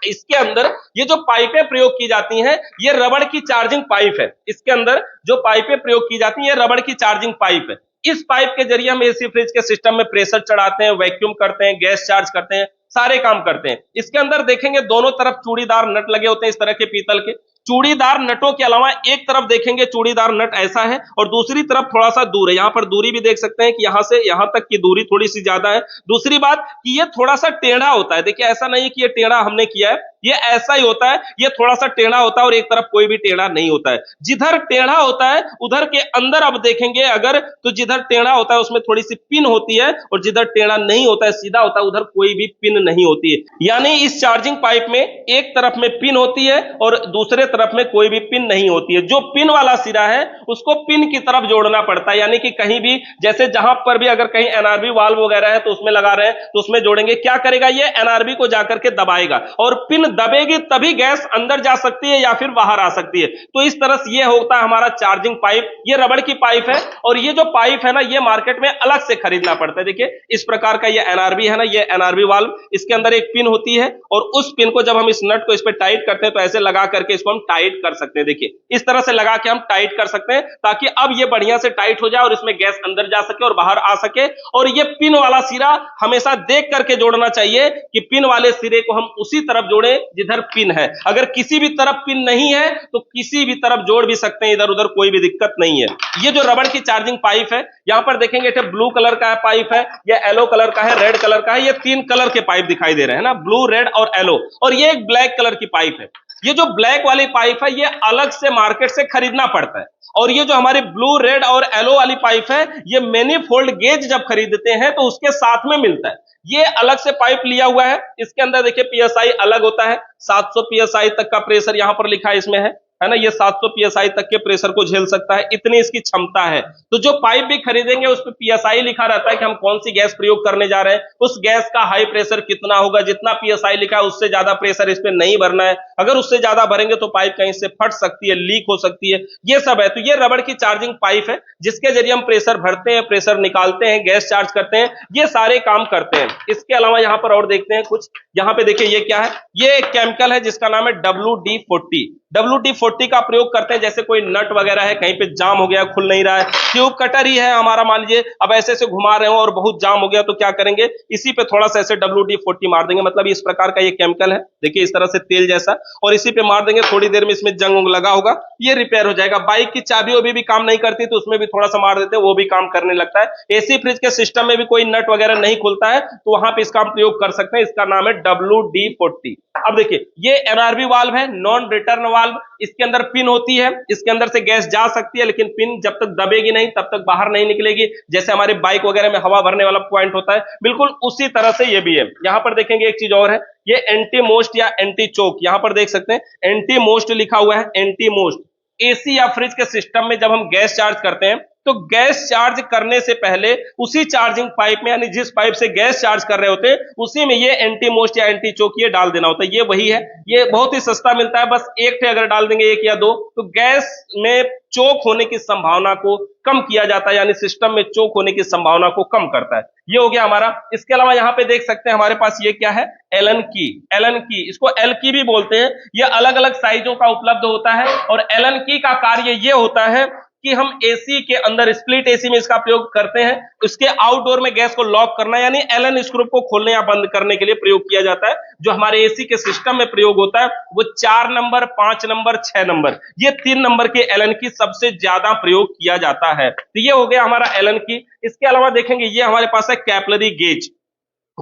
इसके अंदर ये जो पाइपें प्रयोग की जाती हैं ये रबड़ की चार्जिंग पाइप है। इसके अंदर जो पाइपें प्रयोग की जाती हैं ये रबड़ की चार्जिंग पाइप है। इस पाइप के जरिए हम एसी फ्रिज के सिस्टम में प्रेशर चढ़ाते हैं, वैक्यूम करते हैं, गैस चार्ज करते हैं, सारे काम करते हैं। इसके अंदर देखेंगे दोनों तरफ चूड़ीदार नट लगे होते हैं इस तरह के पीतल के। चूड़ीदार नटों के अलावा एक तरफ देखेंगे चूड़ीदार नट ऐसा है और दूसरी तरफ थोड़ा सा दूर है। यहां पर दूरी भी देख सकते हैं कि यहां से यहां तक की दूरी थोड़ी सी ज्यादा है। दूसरी बात कि ये थोड़ा सा टेढ़ा होता है। देखिए ऐसा नहीं है कि ये टेढ़ा हमने किया है, ये ऐसा ही होता है, ये थोड़ा सा टेढ़ा होता है और एक तरफ कोई भी टेढ़ा नहीं होता है। जिधर टेढ़ा होता है उधर के अंदर अब देखेंगे अगर, तो जिधर टेढ़ा होता है उसमें थोड़ी सी पिन होती है और जिधर टेढ़ा नहीं होता है सीधा होता है उधर कोई भी पिन नहीं होती है। यानी इस चार्जिंग पाइप में एक तरफ में पिन होती है और दूसरे तरफ में कोई भी पिन नहीं होती है। जो पिन वाला सिरा है उसको पिन की तरफ जोड़ना पड़ता है, यानी कि कहीं भी जैसे जहां पर भी अगर कहीं एनआरबी वाल्व वगैरह है तो उसमें लगा रहे हैं तो उसमें जोड़ेंगे, क्या करेगा ये एनआरबी को जाकर के दबाएगा और पिन दबेगी तभी गैस अंदर जा सकती है या फिर बाहर आ सकती है। तो इस तरह से ये होता है हमारा चार्जिंग पाइप। ये रबड़ की पाइप है और ये जो पाइप है ना ये मार्केट में अलग से खरीदना पड़ता है। देखिए इस प्रकार का ये एनआरबी है ना, ये एनआरबी वाल्व, इसके अंदर एक पिन होती है और उस पिन को जब हम इस नट को इस पे टाइट करते हैं तो ऐसे लगा करके इसको हम टाइट कर सकते हैं। देखिए इस तरह से लगा के हम टाइट कर सकते हैं ताकि अब ये बढ़िया से टाइट हो जाए और इसमें गैस अंदर जा सके और बाहर आ सके। और ये पिन वाला सिरा हमेशा देख करके जोड़ना चाहिए कि पिन वाले सिरे को हम उसी तरफ जोड़ें जिधर पिन है। अगर किसी भी तरफ पिन नहीं है तो किसी भी तरफ जोड़ भी सकते हैं, इधर उधर कोई भी दिक्कत नहीं है। ये जो रबड़ की चार्जिंग पाइप है यहां पर देखेंगे ब्लू कलर का पाइप है, ये येलो कलर का है, रेड कलर का है, ये तीन कलर के पाइप दिखाई दे रहे हैं ना, ब्लू रेड और येलो, और ये एक ब्लैक कलर की पाइप है। ये जो ब्लैक वाली पाइप है ये अलग से मार्केट से खरीदना पड़ता है और ये जो हमारी ब्लू रेड और येलो वाली पाइप है ये मैनीफोल्ड गेज जब खरीदते हैं तो उसके साथ में मिलता है। ये अलग से पाइप लिया हुआ है, इसके अंदर देखिए पीएसआई अलग होता है, 700 पीएसआई तक का प्रेशर यहां पर लिखा है इसमें है ना, ये 700 पीएसआई तक के प्रेशर को झेल सकता है, इतनी इसकी क्षमता है। तो जो पाइप भी खरीदेंगे उस पर पीएसआई लिखा रहता है कि हम कौन सी गैस प्रयोग करने जा रहे हैं, उस गैस का हाई प्रेशर कितना होगा, जितना पीएसआई लिखा है उससे ज्यादा प्रेशर इस पे नहीं भरना है, अगर उससे ज्यादा भरेंगे तो पाइप कहीं से फट सकती है, लीक हो सकती है, ये सब है। तो ये रबड़ की चार्जिंग पाइप है जिसके जरिए हम प्रेशर भरते हैं, प्रेशर निकालते हैं, गैस चार्ज करते हैं, ये सारे काम करते हैं। इसके अलावा यहां पर और देखते हैं कुछ, यहां पे देखिए ये क्या है, ये एक केमिकल है जिसका नाम है WD-40। WD-40 का प्रयोग करते हैं जैसे कोई नट वगैरह है कहीं पे जाम हो गया, खुल नहीं रहा है, ट्यूब कटर ही है हमारा, मान लीजिए अब ऐसे ऐसे घुमा रहे हो और बहुत जाम हो गया तो क्या करेंगे, इसी पे थोड़ा सा ऐसे WD-40 मार देंगे, मतलब इस प्रकार का ये केमिकल है, देखिए इस तरह से तेल जैसा, और इसी पे मार देंगे, थोड़ी देर में इसमें जंग लगा होगा, ये रिपेयर हो जाएगा। बाइक की चाबी भी काम नहीं करती तो उसमें भी थोड़ा सा मार देते हैं, वो भी काम करने लगता है। एसी फ्रिज के सिस्टम में भी कोई नट वगैरह नहीं खुलता है तो वहां पे इसका हम प्रयोग कर सकते हैं, इसका नाम है WD-40। अब देखिए ये एनआरबी वाल्व है, नॉन रिटर्न वाल्व, इसके अंदर पिन होती है, इसके अंदर से गैस जा सकती है लेकिन पिन जब तक दबेगी नहीं तब तक बाहर नहीं निकलेगी, जैसे हमारे बाइक वगैरह में हवा भरने वाला पॉइंट होता है, बिल्कुल उसी तरह से ये भी है। यहां पर देखेंगे एक चीज और है, ये एंटी मोस्ट या एंटी चोक, यहां पर देख सकते हैं एंटी मोस्ट लिखा हुआ है, एंटी मोस्ट। एसी या फ्रिज के सिस्टम में जब हम गैस चार्ज करते हैं तो गैस चार्ज करने से पहले उसी चार्जिंग पाइप में, यानी जिस पाइप से गैस चार्ज कर रहे होते हैं उसी में ये एंटी मोस्ट या एंटी चोक ये डाल देना होता है। ये वही है, ये बहुत ही सस्ता मिलता है, बस एक थे अगर डाल देंगे, एक या दो, तो गैस में चोक होने की संभावना को कम किया जाता है, यानी सिस्टम में चोक होने की संभावना को कम करता है। ये हो गया हमारा। इसके अलावा यहां पे देख सकते हैं हमारे पास ये क्या है, एलन की। एलन की, इसको एल की भी बोलते हैं, ये अलग अलग साइजों का उपलब्ध होता है और एलन की का कार्य ये होता है कि हम एसी के अंदर, स्प्लिट एसी में इसका प्रयोग करते हैं, उसके आउटडोर में गैस को लॉक करना, यानी एलन स्क्रू को खोलने या बंद करने के लिए प्रयोग किया जाता है। जो हमारे एसी के सिस्टम में प्रयोग होता है वो 4 नंबर, 5 नंबर, 6 नंबर, ये 3 नंबर के एलन की सबसे ज्यादा प्रयोग किया जाता है। तो ये हो गया हमारा एलन की। इसके अलावा देखेंगे ये हमारे पास है कैपिलरी गेज।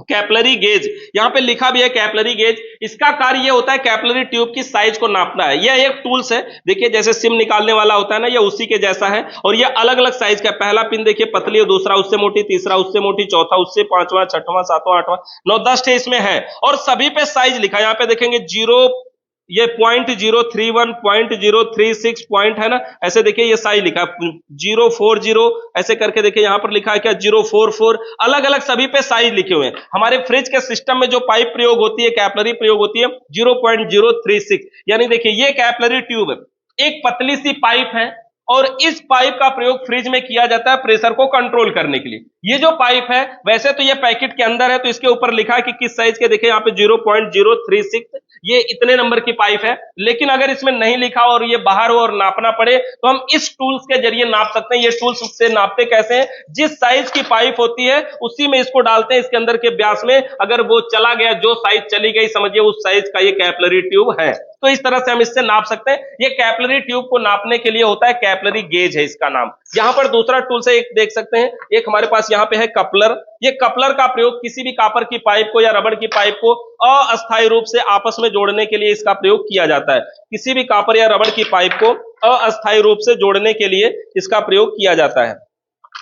कैपिलरी गेज यहां पे लिखा भी है, कैपिलरी गेज, इसका कार्य ये होता है कैपिलरी ट्यूब की साइज को नापना है। यह एक टूल्स है, देखिए जैसे सिम निकालने वाला होता है ना, ये उसी के जैसा है और ये अलग अलग साइज का, पहला पिन देखिए पतली है, दूसरा उससे मोटी, तीसरा उससे मोटी, चौथा उससे, पांचवा, छठवां, सातवां, आठवां, 9, 10 इसमें है और सभी पे साइज लिखा है। यहां पे देखेंगे 0, ये 0.031, 0.036 पॉइंट है ना, ऐसे देखिए ये साइज लिखा है, 040 ऐसे करके देखिए यहां पर लिखा है क्या, 044, अलग अलग सभी पे साइज लिखे हुए हैं। हमारे फ्रिज के सिस्टम में जो पाइप प्रयोग होती है, कैपिलरी प्रयोग होती है 0.036, यानी देखिए ये कैपिलरी ट्यूब है, एक पतली सी पाइप है और इस पाइप का प्रयोग फ्रिज में किया जाता है प्रेशर को कंट्रोल करने के लिए। ये जो पाइप है वैसे तो ये पैकेट के अंदर है तो इसके ऊपर लिखा है कि किस साइज के, देखिए यहाँ पे 0.036, ये इतने नंबर की पाइप है, लेकिन अगर इसमें नहीं लिखा और ये बाहर हो और नापना पड़े तो हम इस टूल्स के जरिए नाप सकते हैं। ये टूल्स से नापते कैसे हैं, जिस साइज की पाइप होती है उसी में इसको डालते हैं इसके अंदर के व्यास में, अगर वो चला गया, जो साइज चली गई, समझिए उस साइज का ये कैपिलरी ट्यूब है। तो इस तरह से हम इससे नाप सकते हैं। ये कैपिलरी ट्यूब को नापने के लिए होता है, कैपिलरी गेज है इसका नाम। यहां पर दूसरा टूल से एक देख सकते हैं, एक हमारे पास यहां पे है कपलर। ये कपलर का प्रयोग किसी भी कॉपर की पाइप को या रबड़ की पाइप को अस्थायी रूप से आपस में जोड़ने के लिए इसका प्रयोग किया जाता है। किसी भी कॉपर या रबड़ की पाइप को अस्थायी रूप से जोड़ने के लिए इसका प्रयोग किया जाता है।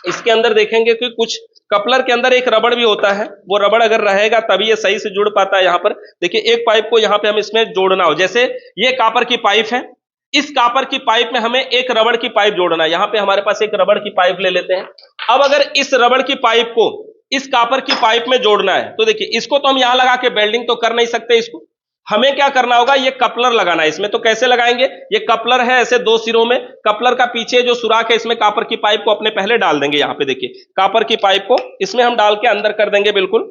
इसके अंदर देखेंगे कि कुछ कपलर के अंदर एक रबड़ भी होता है, वो रबड़ अगर रहेगा तभी ये सही से जुड़ पाता है। यहां पर देखिए, एक पाइप को यहां पे हम इसमें जोड़ना हो, जैसे ये कॉपर की पाइप है, इस कॉपर की पाइप में हमें एक रबड़ की पाइप जोड़ना है। यहां पे हमारे पास एक रबड़ की पाइप ले लेते हैं। अब अगर इस रबड़ की पाइप को इस कॉपर की पाइप में जोड़ना है तो देखिए, इसको तो हम यहां लगा के वेल्डिंग तो कर नहीं सकते, इसको हमें क्या करना होगा, ये कपलर लगाना है इसमें। तो कैसे लगाएंगे, ये कपलर है ऐसे दो सिरों में, कपलर का पीछे जो सुराख है इसमें कॉपर की पाइप को अपने पहले डाल देंगे। यहां पे देखिए, कॉपर की पाइप को इसमें हम डाल के अंदर कर देंगे, बिल्कुल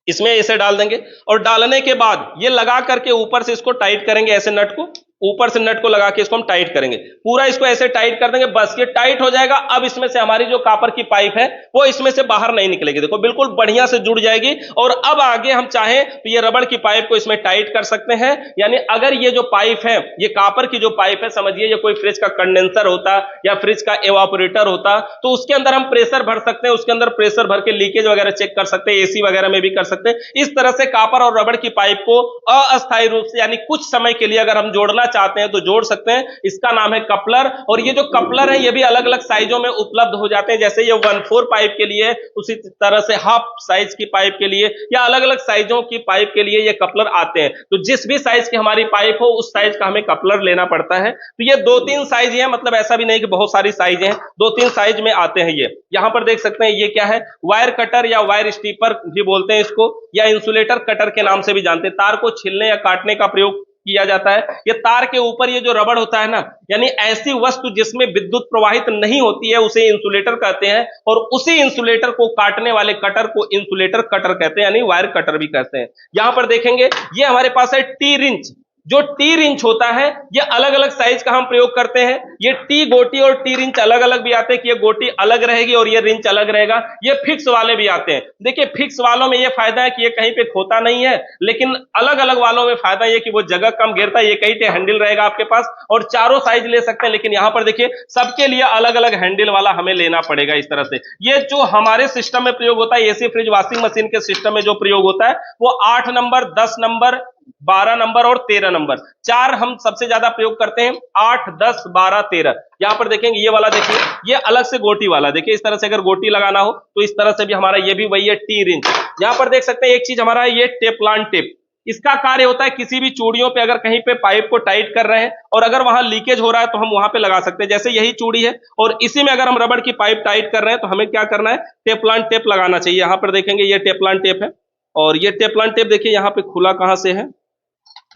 इसमें ऐसे डाल देंगे। और डालने के बाद ये लगा करके ऊपर से इसको टाइट करेंगे, ऐसे नट को ऊपर से नट को लगा के इसको हम टाइट करेंगे, पूरा इसको ऐसे टाइट कर देंगे, बस ये टाइट हो जाएगा। अब इसमें से हमारी जो कॉपर की पाइप है वो इसमें से बाहर नहीं निकलेगी, देखो बिल्कुल बढ़िया से जुड़ जाएगी। और अब आगे हम चाहें तो ये रबड़ की पाइप को इसमें टाइट कर सकते हैं। यानी अगर ये जो पाइप है, ये कॉपर की जो पाइप है, समझिए ये कोई फ्रिज का कंडेंसर होता या फ्रिज का एवापोरेटर होता, तो उसके अंदर हम प्रेशर भर सकते हैं, उसके अंदर प्रेशर भर के लीकेज वगैरह चेक कर सकते हैं, एसी वगैरह में भी कर सकते हैं। इस तरह से कॉपर और रबड़ की पाइप को अस्थायी रूप से यानी कुछ समय के लिए अगर हम जोड़ना चाहते हैं तो जोड़ सकते हैं। इसका नाम है कपलर। और ये जो कपलर है ये भी अलग अलग साइजों में उपलब्ध हो जाते हैं, जैसे ये 1/4 पाइप के लिए, उसी तरह से हाफ साइज की पाइप के लिए या अलग अलग साइजों की पाइप के लिए ये कपलर आते हैं। तो जिस भी साइज की हमारी पाइप हो उस साइज का हमें कपलर लेना पड़ता है। तो ये 2-3 साइज है, मतलब ऐसा भी नहीं कि बहुत सारी साइज हैं, 2-3 साइज में आते हैं। ये यहां पर देख सकते हैं, ये क्या है, वायर कटर या वायर स्टीपर भी बोलते हैं इसको, या इंसुलेटर कटर के नाम से भी जानते हैं। तार को छीलने या काटने का प्रयोग किया जाता है। ये तार के ऊपर ये जो रबड़ होता है ना, यानी ऐसी वस्तु जिसमें विद्युत प्रवाहित नहीं होती है उसे इंसुलेटर कहते हैं। और उसी इंसुलेटर को काटने वाले कटर को इंसुलेटर कटर कहते हैं, यानी वायर कटर भी कहते हैं। यहां पर देखेंगे, ये हमारे पास है टी रिंच। जो टी रिंच होता है ये अलग अलग साइज का हम प्रयोग करते हैं। ये टी गोटी और टी रिंच अलग अलग भी आते हैं कि ये गोटी अलग रहेगी और ये रिंच अलग रहेगा। ये फिक्स वाले भी आते हैं। देखिए, फिक्स वालों में ये फायदा है कि ये कहीं पे खोता नहीं है, लेकिन अलग अलग वालों में फायदा ये कि वो जगह कम घेरता है। ये कहीं पे हैंडल रहेगा आपके पास और चारों साइज ले सकते हैं, लेकिन यहां पर देखिए सबके लिए अलग अलग हैंडल वाला हमें लेना पड़ेगा। इस तरह से ये जो हमारे सिस्टम में प्रयोग होता है, एसी फ्रिज वॉशिंग मशीन के सिस्टम में जो प्रयोग होता है वो 8 नंबर, 10 नंबर, 12 नंबर और 13 नंबर, 4 हम सबसे ज्यादा प्रयोग करते हैं। 8, 10, 12, 13। यहां पर देखेंगे, ये वाला देखिए, ये अलग से गोटी वाला, देखिए इस तरह से अगर गोटी लगाना हो तो इस तरह से भी हमारा ये भी वही है, टी रिंच। यहां पर देख सकते हैं एक चीज हमारा है, ये टेफ्लॉन टेप। इसका कार्य होता है किसी भी चूड़ियों पे अगर कहीं पे पाइप को टाइट कर रहे हैं और अगर वहां लीकेज हो रहा है तो हम वहां पे लगा सकते हैं। जैसे यही चूड़ी है और इसी में अगर हम रबड़ की पाइप टाइट कर रहे हैं तो हमें क्या करना है, टेफ्लॉन टेप लगाना चाहिए। यहां पर देखेंगे ये टेफ्लॉन टेप है और ये टेफ्लॉन टेप देखिए यहां पे खुला कहां से है,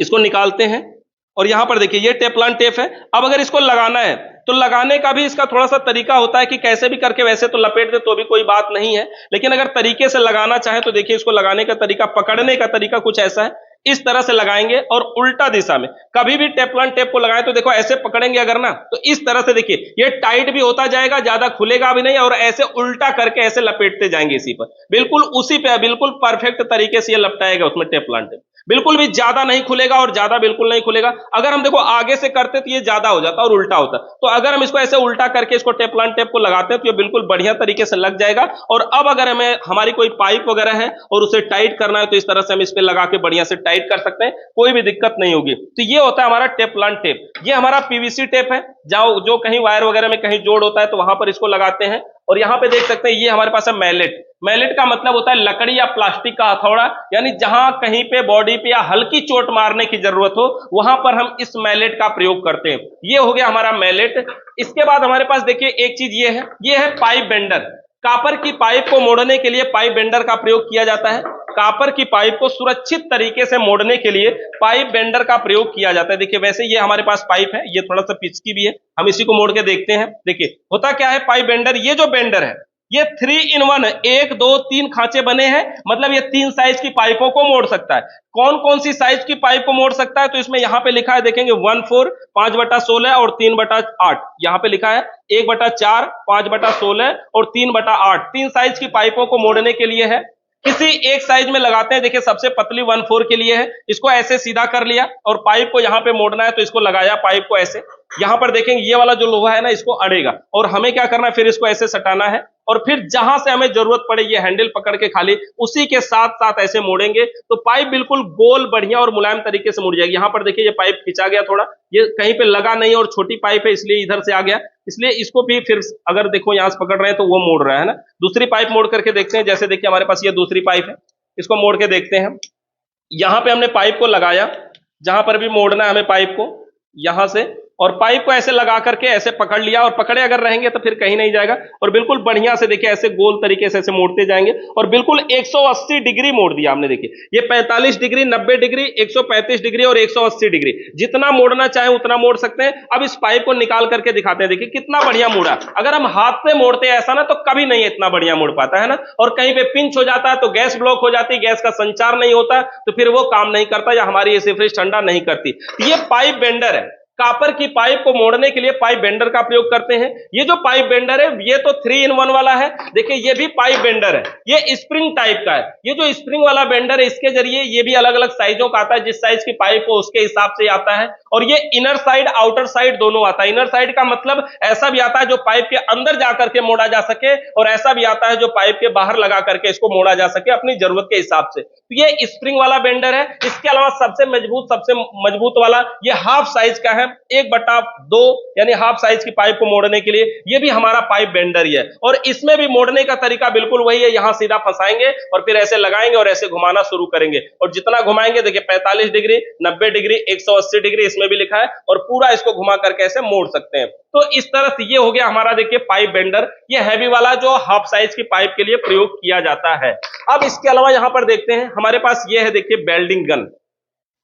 इसको निकालते हैं और यहां पर देखिए ये टेफ्लॉन टेप है। अब अगर इसको लगाना है तो लगाने का भी इसका थोड़ा सा तरीका होता है कि कैसे भी करके, वैसे तो लपेट दे तो भी कोई बात नहीं है, लेकिन अगर तरीके से लगाना चाहे तो देखिए इसको लगाने का तरीका, पकड़ने का तरीका कुछ ऐसा है, इस तरह से लगाएंगे और उल्टा दिशा में। कभी भी टेफ्लॉन टेप को लगाएं तो देखो ऐसे पकड़ेंगे अगर ना, तो इस तरह से देखिए ये टाइट भी होता जाएगा, ज्यादा खुलेगा भी नहीं, और ऐसे उल्टा करके ऐसे लपेटते जाएंगे इसी पर, बिल्कुल उसी पे बिल्कुल परफेक्ट तरीके से ये लपटाएगा उसमें टेफ्लॉन टेप। बिल्कुल भी ज्यादा नहीं खुलेगा और ज्यादा बिल्कुल नहीं खुलेगा। अगर हम देखो आगे से करते तो ये ज्यादा हो जाता और उल्टा होता, तो अगर हम इसको ऐसे उल्टा करके इसको टेफ्लॉन टेप को लगाते हैं तो ये बिल्कुल बढ़िया तरीके से लग जाएगा। और अब अगर हमें हमारी कोई पाइप वगैरह है और उसे टाइट करना है तो इस तरह से हम इस पे लगा के बढ़िया से टाइट कर सकते हैं, कोई भी दिक्कत नहीं होगी। तो ये होता है हमारा टेफ्लॉन टेप। ये हमारा पीवीसी टेप है, जो कहीं वायर वगैरह में कहीं जोड़ होता है तो वहां पर इसको लगाते हैं। और यहां पे देख सकते हैं ये हमारे पास है मैलेट। मैलेट का मतलब होता है लकड़ी या प्लास्टिक का हथौड़ा, यानी जहां कहीं पे बॉडी पे या हल्की चोट मारने की जरूरत हो वहां पर हम इस मैलेट का प्रयोग करते हैं। ये हो गया हमारा मैलेट। इसके बाद हमारे पास देखिए एक चीज ये है पाइप बेंडर। कॉपर की पाइप को मोड़ने के लिए पाइप बेंडर का प्रयोग किया जाता है। कॉपर की पाइप को सुरक्षित तरीके से मोड़ने के लिए पाइप बेंडर का प्रयोग किया जाता है। देखिए वैसे ये हमारे पास पाइप है, ये थोड़ा सा पिचकी भी है, हम इसी को मोड़ के देखते हैं। देखिए होता क्या है पाइप बेंडर, ये जो बेंडर है ये 3 in 1 1 2 3 खांचे बने हैं, मतलब ये 3 साइज की पाइपों को मोड़ सकता है। कौन कौन सी साइज की पाइप को मोड़ सकता है, तो इसमें यहां पे लिखा है, देखेंगे 1/4 5/16 और 3/8 यहां पे लिखा है 1/4 5/16 और 3/8 3 साइज की पाइपों को मोड़ने के लिए है। किसी एक साइज में लगाते हैं, देखिए सबसे पतली 1/4 के लिए है, इसको ऐसे सीधा कर लिया और पाइप को यहां पे मोड़ना है तो इसको लगाया पाइप को ऐसे, यहां पर देखेंगे ये वाला जो लोहा है ना इसको अड़ेगा और हमें क्या करना है, फिर इसको ऐसे सटाना है और फिर जहां से हमें जरूरत पड़े ये हैंडल पकड़ के खाली उसी के साथ साथ ऐसे मोड़ेंगे तो पाइप बिल्कुल गोल बढ़िया और मुलायम तरीके से मुड़ जाएगी। यहां पर देखिए ये पाइप खिंचा गया थोड़ा, ये कहीं पे लगा नहीं और छोटी पाइप है इसलिए इधर से आ गया, इसलिए इसको भी फिर अगर देखो यहां से पकड़ रहे हैं तो वो मोड़ रहा है ना। दूसरी पाइप मोड़ करके देखते हैं, जैसे देखिए हमारे पास ये दूसरी पाइप है, इसको मोड़ के देखते हैं। यहां पे हमने पाइप को लगाया, जहां पर भी मोड़ना है हमें पाइप को यहां से, और पाइप को ऐसे लगा करके ऐसे पकड़ लिया और पकड़े अगर रहेंगे तो फिर कहीं नहीं जाएगा और बिल्कुल बढ़िया से देखिए ऐसे गोल तरीके से ऐसे मोड़ते जाएंगे और बिल्कुल 180 डिग्री मोड़ दिया हमने। देखिए ये 45 डिग्री 90 डिग्री 135 डिग्री और 180 डिग्री जितना मोड़ना चाहे उतना मोड़ सकते हैं। अब इस पाइप को निकाल करके दिखाते हैं, देखिए कितना बढ़िया मोड़ा। अगर हम हाथ से मोड़ते हैं ऐसा ना तो कभी नहीं इतना बढ़िया मोड़ पाता है ना, और कहीं पे पिंच हो जाता है तो गैस ब्लॉक हो जाती है, गैस का संचार नहीं होता तो फिर वो काम नहीं करता या हमारी एसी फ्रिज ठंडा नहीं करती। ये पाइप बेंडर है, कापर की पाइप को मोड़ने के लिए पाइप बेंडर का प्रयोग करते हैं। ये जो पाइप बेंडर है ये तो 3 in 1 वाला है, देखिए ये भी पाइप बेंडर है, ये स्प्रिंग टाइप का है। ये जो स्प्रिंग वाला बेंडर है इसके जरिए ये भी अलग अलग साइजों का आता है, जिस साइज की पाइप हो उसके हिसाब से आता है। और ये इनर साइड आउटर साइड दोनों आता है। इनर साइड का मतलब ऐसा भी आता है जो पाइप के अंदर जाकर के मोड़ा जा सके और ऐसा भी आता है जो पाइप के बाहर लगा करके इसको मोड़ा जा सके अपनी जरूरत के हिसाब से। तो ये स्प्रिंग वाला बेंडर है। इसके अलावा सबसे मजबूत वाला ये हाफ साइज का है, 1/2 यानी हाफ साइज की पाइप को मोड़ने के लिए ये भी हमारा पाइप बेंडर ही है। और इसमें भी मोड़ने का तरीका बिल्कुल वही है, यहां सीधा फंसाएंगे और फिर ऐसे लगाएंगे और ऐसे घुमाना शुरू करेंगे और जितना घुमाएंगे देखिए 45 डिग्री 90 डिग्री 180 डिग्री इसमें भी लिखा है और पूरा इसको घुमा करके ऐसे मोड़ सकते हैं। तो इस तरह से ये हो गया हमारा देखिए पाइप बेंडर, ये हैवी वाला जो हाफ साइज की पाइप के लिए प्रयोग किया जाता है। अब इसके अलावा यहां पर देखते हैं हमारे पास ये है देखिए वेल्डिंग गन।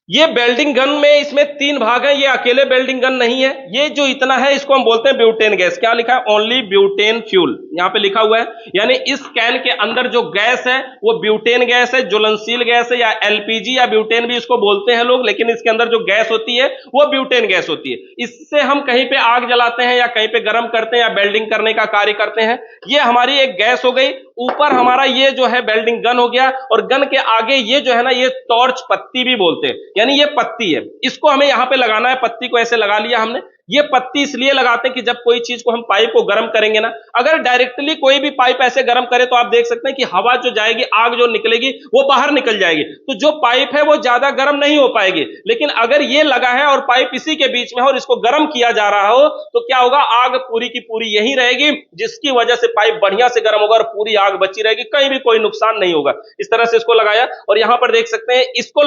ये वेल्डिंग गन में इसमें 3 भाग हैं, ये अकेले वेल्डिंग गन नहीं है, ये जो इतना है इसको हम बोलते हैं ब्यूटेन गैस। क्या लिखा है, ओनली ब्यूटेन फ्यूल यहां पे लिखा हुआ है, यानी इस कैन के अंदर जो गैस है वो ब्यूटेन गैस है, ज्वलनशील गैस है या एलपीजी या ब्यूटेन भी इसको बोलते हैं लोग, लेकिन इसके अंदर जो गैस होती है वो ब्यूटेन गैस होती है। इससे हम कहीं पे आग जलाते हैं या कहीं पे गर्म करते हैं या वेल्डिंग करने का कार्य करते हैं। ये हमारी एक गैस हो गई, ऊपर हमारा ये जो है वेल्डिंग गन हो गया और गन के आगे ये जो है ना ये टॉर्च पत्ती भी बोलते हैं, यानी ये पत्ती है, इसको हमें यहां पे लगाना है। पत्ती को ऐसे लगा लिया हमने। ये पत्ती इसलिए लगाते हैं कि जब कोई चीज को हम पाइप को गर्म करेंगे ना, अगर डायरेक्टली कोई भी पाइप ऐसे गर्म करे तो आप देख सकते हैं कि हवा जो जाएगी, आग जो निकलेगी वो बाहर निकल जाएगी, तो जो पाइप है वो ज्यादा गर्म नहीं हो पाएगी। लेकिन अगर ये लगा है और पाइप इसी के बीच में है और इसको गर्म किया जा रहा हो तो क्या होगा, आग पूरी की पूरी यहीं रहेगी, जिसकी वजह से पाइप बढ़िया से गर्म होगा और पूरी आग बची रहेगी, कहीं भी कोई नुकसान नहीं होगा। इस तरह से इसको लगाया और यहां पर देख सकते हैं इसको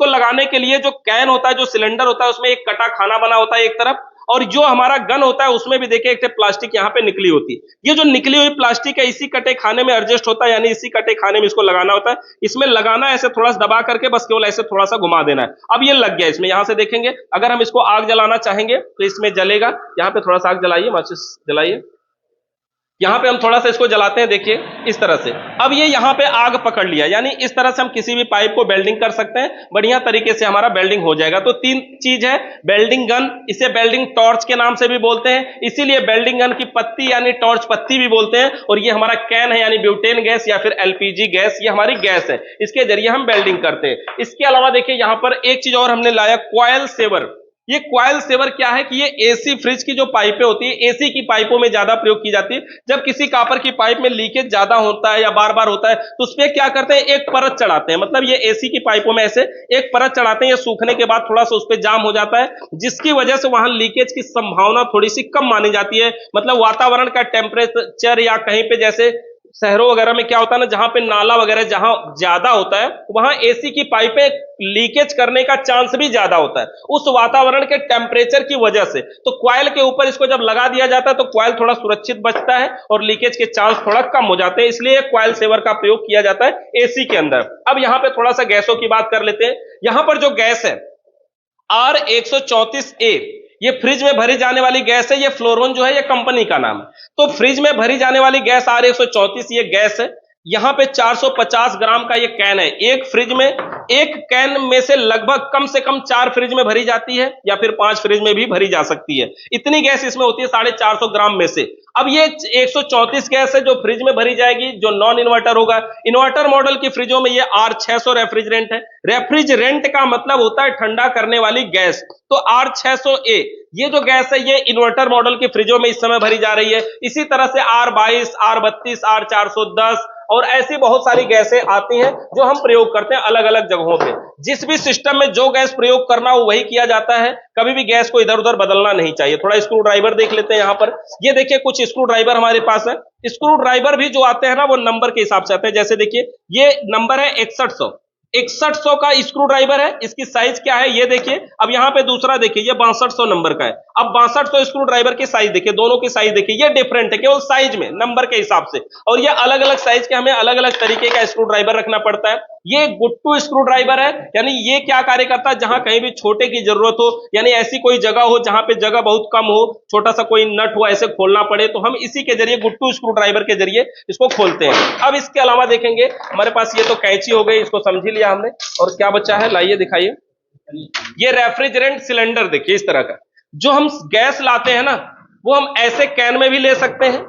लगाने के लिए जो कैन होता है, जो सिलेंडर होता है, उसमें एक कटा खाना बना होता है एक तरफ, और जो हमारा गन होता है उसमें भी देखिए एक प्लास्टिक यहां पे निकली होती है। ये जो निकली हुई प्लास्टिक है इसी कटे खाने में एडजस्ट होता है, यानी इसी कटे खाने में इसको लगाना होता है। इसमें लगाना ऐसे थोड़ा सा दबा करके बस केवल ऐसे थोड़ा सा घुमा देना है। अब ये लग गया इसमें, यहां से देखेंगे अगर हम इसको आग जलाना चाहेंगे तो इसमें जलेगा। यहां पे थोड़ा सा आग जलाइए, माचिस जलाइए, यहां पे हम थोड़ा सा इसको जलाते हैं, देखिए इस तरह से। अब ये यहां पे आग पकड़ लिया, यानी इस तरह से हम किसी भी पाइप को वेल्डिंग कर सकते हैं, बढ़िया तरीके से हमारा वेल्डिंग हो जाएगा। तो 3 चीज है, वेल्डिंग गन, इसे वेल्डिंग टॉर्च के नाम से भी बोलते हैं, इसीलिए वेल्डिंग गन की पत्ती यानी टॉर्च पत्ती भी बोलते हैं, और ये हमारा कैन है यानी ब्यूटेन गैस या फिर एलपीजी गैस, ये हमारी गैस है, इसके जरिए हम वेल्डिंग करते हैं। इसके अलावा देखिए यहां पर एक चीज और हमने लाया, कॉइल सेवर। ये कॉइल सेवर क्या है कि ये एसी फ्रिज की जो पाइपें होती है, एसी की पाइपों में ज्यादा प्रयोग की जाती है। जब किसी कॉपर की पाइप में लीकेज ज्यादा होता है या बार बार होता है तो उस पर क्या करते हैं, एक परत चढ़ाते हैं, मतलब ये एसी की पाइपों में ऐसे एक परत चढ़ाते हैं। ये सूखने के बाद थोड़ा सा उस पर जाम हो जाता है, जिसकी वजह से वहां लीकेज की संभावना थोड़ी सी कम मानी जाती है। मतलब वातावरण का टेम्परेचर या कहीं पे जैसे शहरों वगैरह में क्या होता है ना, जहां पे नाला वगैरह जहां ज्यादा होता है वहां एसी की पाइपें लीकेज करने का चांस भी ज्यादा होता है उस वातावरण के टेम्परेचर की वजह से। तो कॉइल के ऊपर इसको जब लगा दिया जाता है तो कॉइल थोड़ा सुरक्षित बचता है और लीकेज के चांस थोड़ा कम हो जाते हैं, इसलिए कॉइल सेवर का प्रयोग किया जाता है एसी के अंदर। अब यहां पे थोड़ा सा गैसों की बात कर लेते हैं। यहां पर जो गैस है R134A, ये फ्रिज में भरी जाने वाली गैस है, ये फ्लोरोन जो है ये कंपनी का नाम है। तो फ्रिज में भरी जाने वाली गैस R134 ये गैस है। यहां पे 450 ग्राम का ये कैन है। एक फ्रिज में, एक कैन में से लगभग कम से कम 4 फ्रिज में भरी जाती है या फिर 5 फ्रिज में भी भरी जा सकती है। इतनी गैस इसमें होती है 450 ग्राम में से। अब ये 134 गैस है जो फ्रिज में भरी जाएगी, जो नॉन इन्वर्टर होगा। इन्वर्टर मॉडल की फ्रिजों में ये R600 रेफ्रिजरेंट है। रेफ्रिजरेंट का मतलब होता है ठंडा करने वाली गैस। तो R600A ये जो गैस है ये इन्वर्टर मॉडल की फ्रिजों में इस समय भरी जा रही है। इसी तरह से R22, R32, R410 और ऐसी बहुत सारी गैसें आती हैं जो हम प्रयोग करते हैं अलग अलग जगहों पे। जिस भी सिस्टम में जो गैस प्रयोग करना हो वही किया जाता है। कभी भी गैस को इधर उधर बदलना नहीं चाहिए। थोड़ा स्क्रू ड्राइवर देख लेते हैं। यहां पर ये देखिए कुछ स्क्रू ड्राइवर हमारे पास है। स्क्रू ड्राइवर भी जो आते हैं ना वो नंबर के हिसाब से आते हैं। जैसे देखिए ये नंबर है 6100 का स्क्रू ड्राइवर है। इसकी साइज क्या है ये देखिए। अब यहां पे दूसरा देखिए ये 6200 नंबर का है। अब 6200 स्क्रू ड्राइवर की साइज देखिए, दोनों की साइज देखिए, ये डिफरेंट है केवल साइज में, नंबर के हिसाब से। और ये अलग अलग साइज के हमें अलग अलग तरीके का स्क्रू ड्राइवर रखना पड़ता है। ये गुट्टू स्क्रू ड्राइवर है, यानी ये क्या कार्य करता है, जहां कहीं भी छोटे की जरूरत हो, यानी ऐसी कोई जगह हो जहां पे जगह बहुत कम हो, छोटा सा कोई नट हो ऐसे खोलना पड़े, तो हम इसी के जरिए गुट्टू स्क्रू ड्राइवर के जरिए इसको खोलते हैं। अब इसके अलावा देखेंगे हमारे पास ये तो कैंची हो गई, इसको समझ लिया हमने। और क्या बचा है, लाइए दिखाइए। ये रेफ्रिजरेंट सिलेंडर देखिए इस तरह का। जो हम गैस लाते हैं ना वो हम ऐसे कैन में भी ले सकते हैं।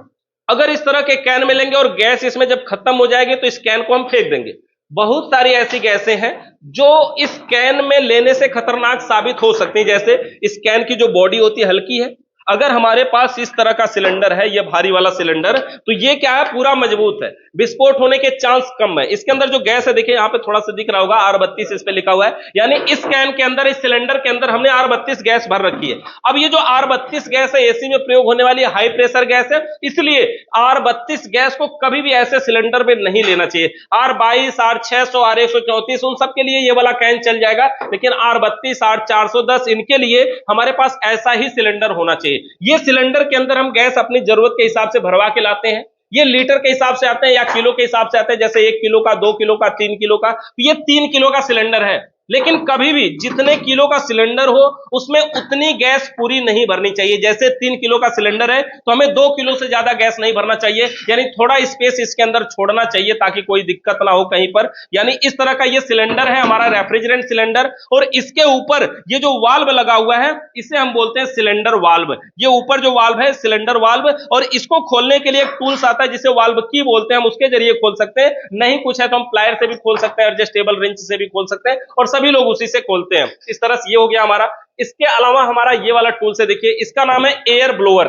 अगर इस तरह के कैन में लेंगे और गैस इसमें जब खत्म हो जाएगी तो इस कैन को हम फेंक देंगे। बहुत सारी ऐसी गैसें हैं जो इस कैन में लेने से खतरनाक साबित हो सकती हैं। जैसे इस कैन की जो बॉडी होती है हल्की है, अगर हमारे पास इस तरह का सिलेंडर है, ये भारी वाला सिलेंडर, तो ये क्या है, पूरा मजबूत है, विस्फोट होने के चांस कम है। इसके अंदर जो गैस है देखिए यहां पे थोड़ा सा दिख रहा होगा R32 इस पे लिखा हुआ है, यानी इस कैन के अंदर, इस सिलेंडर के अंदर हमने R32 गैस भर रखी है। अब ये जो R32 गैस है एसी में प्रयोग होने वाली हाई प्रेशर गैस है, इसलिए R32 गैस को कभी भी ऐसे सिलेंडर में नहीं लेना चाहिए। R22, R600, R134 उन सब के लिए ये वाला कैन चल जाएगा, लेकिन R32, R410 इनके लिए हमारे पास ऐसा ही सिलेंडर होना चाहिए। ये सिलेंडर के अंदर हम गैस अपनी जरूरत के हिसाब से भरवा के लाते हैं। ये लीटर के हिसाब से आते हैं या किलो के हिसाब से आते हैं, जैसे 1 किलो का, 2 किलो का, 3 किलो का। तो ये 3 किलो का सिलेंडर है, लेकिन कभी भी जितने किलो का सिलेंडर हो उसमें उतनी गैस पूरी नहीं भरनी चाहिए। जैसे 3 किलो का सिलेंडर है तो हमें 2 किलो से ज्यादा गैस नहीं भरना चाहिए, यानी थोड़ा स्पेस इसके अंदर छोड़ना चाहिए ताकि कोई दिक्कत ना हो कहीं पर। यानी इस तरह का ये सिलेंडर है हमारा रेफ्रिजरेंट सिलेंडर, और इसके ऊपर ये जो वाल्व लगा हुआ है इसे हम बोलते हैं सिलेंडर वाल्व। ये ऊपर जो वाल्व है सिलेंडर वाल्व, और इसको खोलने के लिए एक टूल्स आता है जिसे वाल्व की बोलते हैं, हम उसके जरिए खोल सकते हैं। नहीं कुछ है तो हम प्लायर से भी खोल सकते हैं, एडजस्टेबल रिंच से भी खोल सकते हैं, और सभी लोग उसी से खोलते हैं। इस तरह से ये हो गया हमारा। इसके अलावा हमारा ये वाला टूल्स है देखिए, इसका नाम है एयर ब्लोअर।